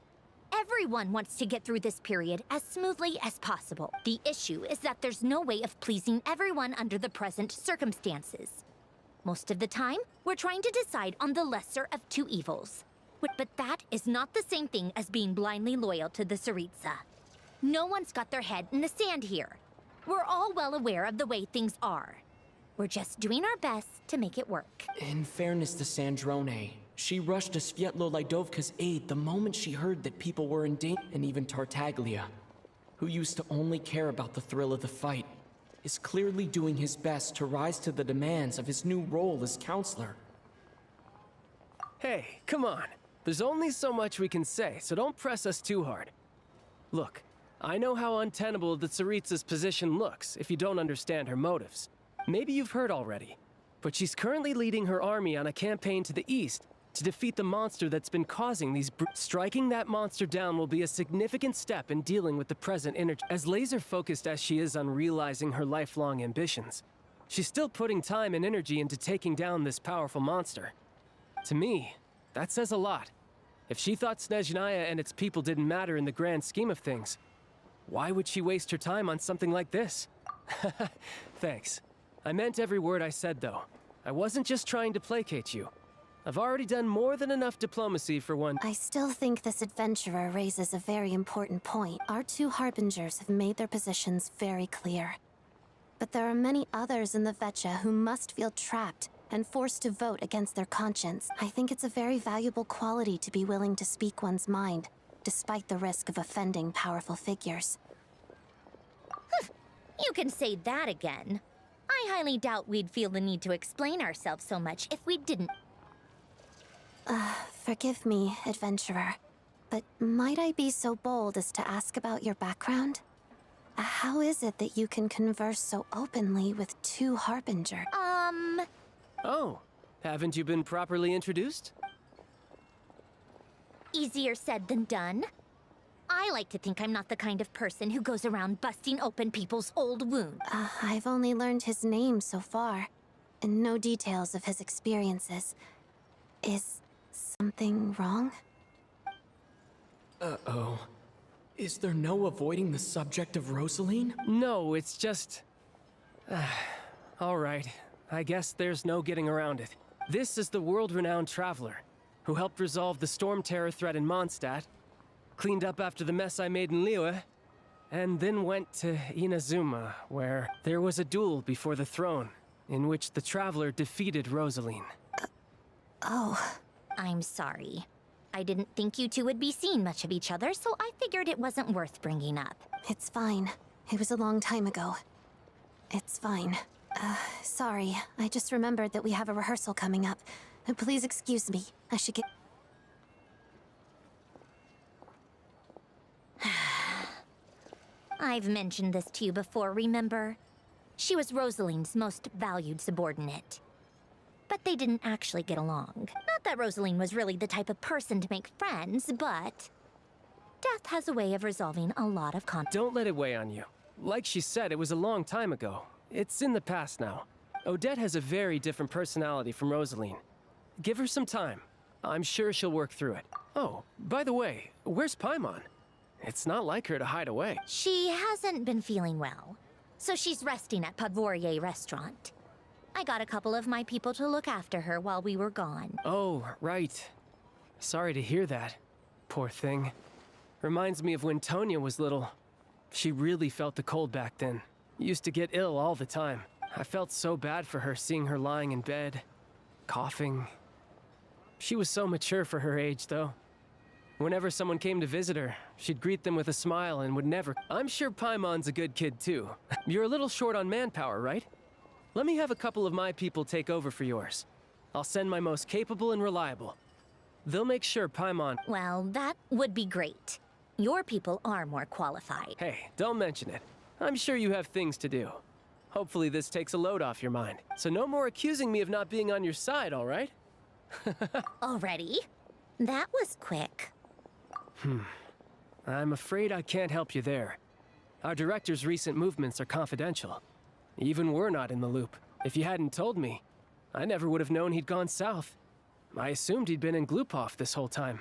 Everyone wants to get through this period as smoothly as possible. The issue is that there's no way of pleasing everyone under the present circumstances. Most of the time, we're trying to decide on the lesser of two evils. But that is not the same thing as being blindly loyal to the Tsaritsa. No one's got their head in the sand here. We're all well aware of the way things are. We're just doing our best to make it work. In fairness to Sandrone, she rushed to Svietlo Lidovka's aid the moment she heard that people were in danger. And even Tartaglia, who used to only care about the thrill of the fight, is clearly doing his best to rise to the demands of his new role as counselor. Hey, come on. There's only so much we can say, so don't press us too hard. Look, I know how untenable the Tsaritsa's position looks if you don't understand her motives. Maybe you've heard already, but she's currently leading her army on a campaign to the east to defeat the monster that's been causing these Striking that monster down will be a significant step in dealing with the present energy. As laser-focused as she is on realizing her lifelong ambitions, she's still putting time and energy into taking down this powerful monster. To me, that says a lot. If she thought Snezhnaya and its people didn't matter in the grand scheme of things, why would she waste her time on something like this? Thanks. I meant every word I said, though. I wasn't just trying to placate you. I've already done more than enough diplomacy for one. I still think this adventurer raises a very important point. Our two harbingers have made their positions very clear. But there are many others in the Vetcha who must feel trapped and forced to vote against their conscience. I think it's a very valuable quality to be willing to speak one's mind, despite the risk of offending powerful figures. You can say that again. I highly doubt we'd feel the need to explain ourselves so much if we didn't. Forgive me, adventurer, but might I be so bold as to ask about your background? How is it that you can converse so openly with two harbingers? Oh, haven't you been properly introduced? Easier said than done. I like to think I'm not the kind of person who goes around busting open people's old wounds. I've only learned his name so far, and no details of his experiences. Is something wrong? Uh-oh. Is there no avoiding the subject of Rosaline? No, it's just... all right. I guess there's no getting around it. This is the world-renowned traveler, who helped resolve the storm terror threat in Mondstadt, cleaned up after the mess I made in Liyue, and then went to Inazuma, where there was a duel before the throne, in which the traveler defeated Rosaline. Oh. I'm sorry. I didn't think you two would be seeing much of each other, so I figured it wasn't worth bringing up. It's fine. It was a long time ago. It's fine. Sorry. I just remembered that we have a rehearsal coming up. Please excuse me. I should get... I've mentioned this to you before, remember? She was Rosaline's most valued subordinate. But they didn't actually get along. Not that Rosaline was really the type of person to make friends, but... death has a way of resolving a lot of conflict. Don't let it weigh on you. like she said, it was a long time ago. It's in the past now. Odette has a very different personality from Rosaline. Give her some time. I'm sure she'll work through it. Oh, by the way, where's Paimon? It's not like her to hide away. She hasn't been feeling well, so she's resting at Podvorier restaurant. I got a couple of my people to look after her while we were gone. Oh, right. Sorry to hear that. Poor thing. Reminds me of when Tonya was little. She really felt the cold back then. Used to get ill all the time. I felt so bad for her seeing her lying in bed, coughing. She was so mature for her age, though. Whenever someone came to visit her, she'd greet them with a smile and would never... I'm sure Paimon's a good kid, too. You're a little short on manpower, right? Let me have a couple of my people take over for yours. I'll send my most capable and reliable. They'll make sure Paimon... Well, that would be great. Your people are more qualified. Hey, don't mention it. I'm sure you have things to do. Hopefully this takes a load off your mind. So no more accusing me of not being on your side, all right? Already? That was quick. I'm afraid I can't help you there. Our director's recent movements are confidential. Even we're not in the loop. If you hadn't told me, I never would have known he'd gone south. I assumed he'd been in Glupov this whole time.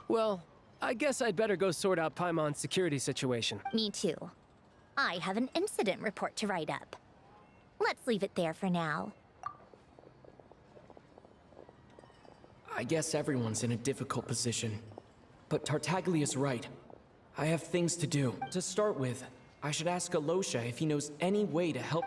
Well, I guess I'd better go sort out Paimon's security situation. Me too. I have an incident report to write up. Let's leave it there for now. I guess everyone's in a difficult position. But Tartaglia's right. I have things to do. To start with, I should ask Alosha if he knows any way to help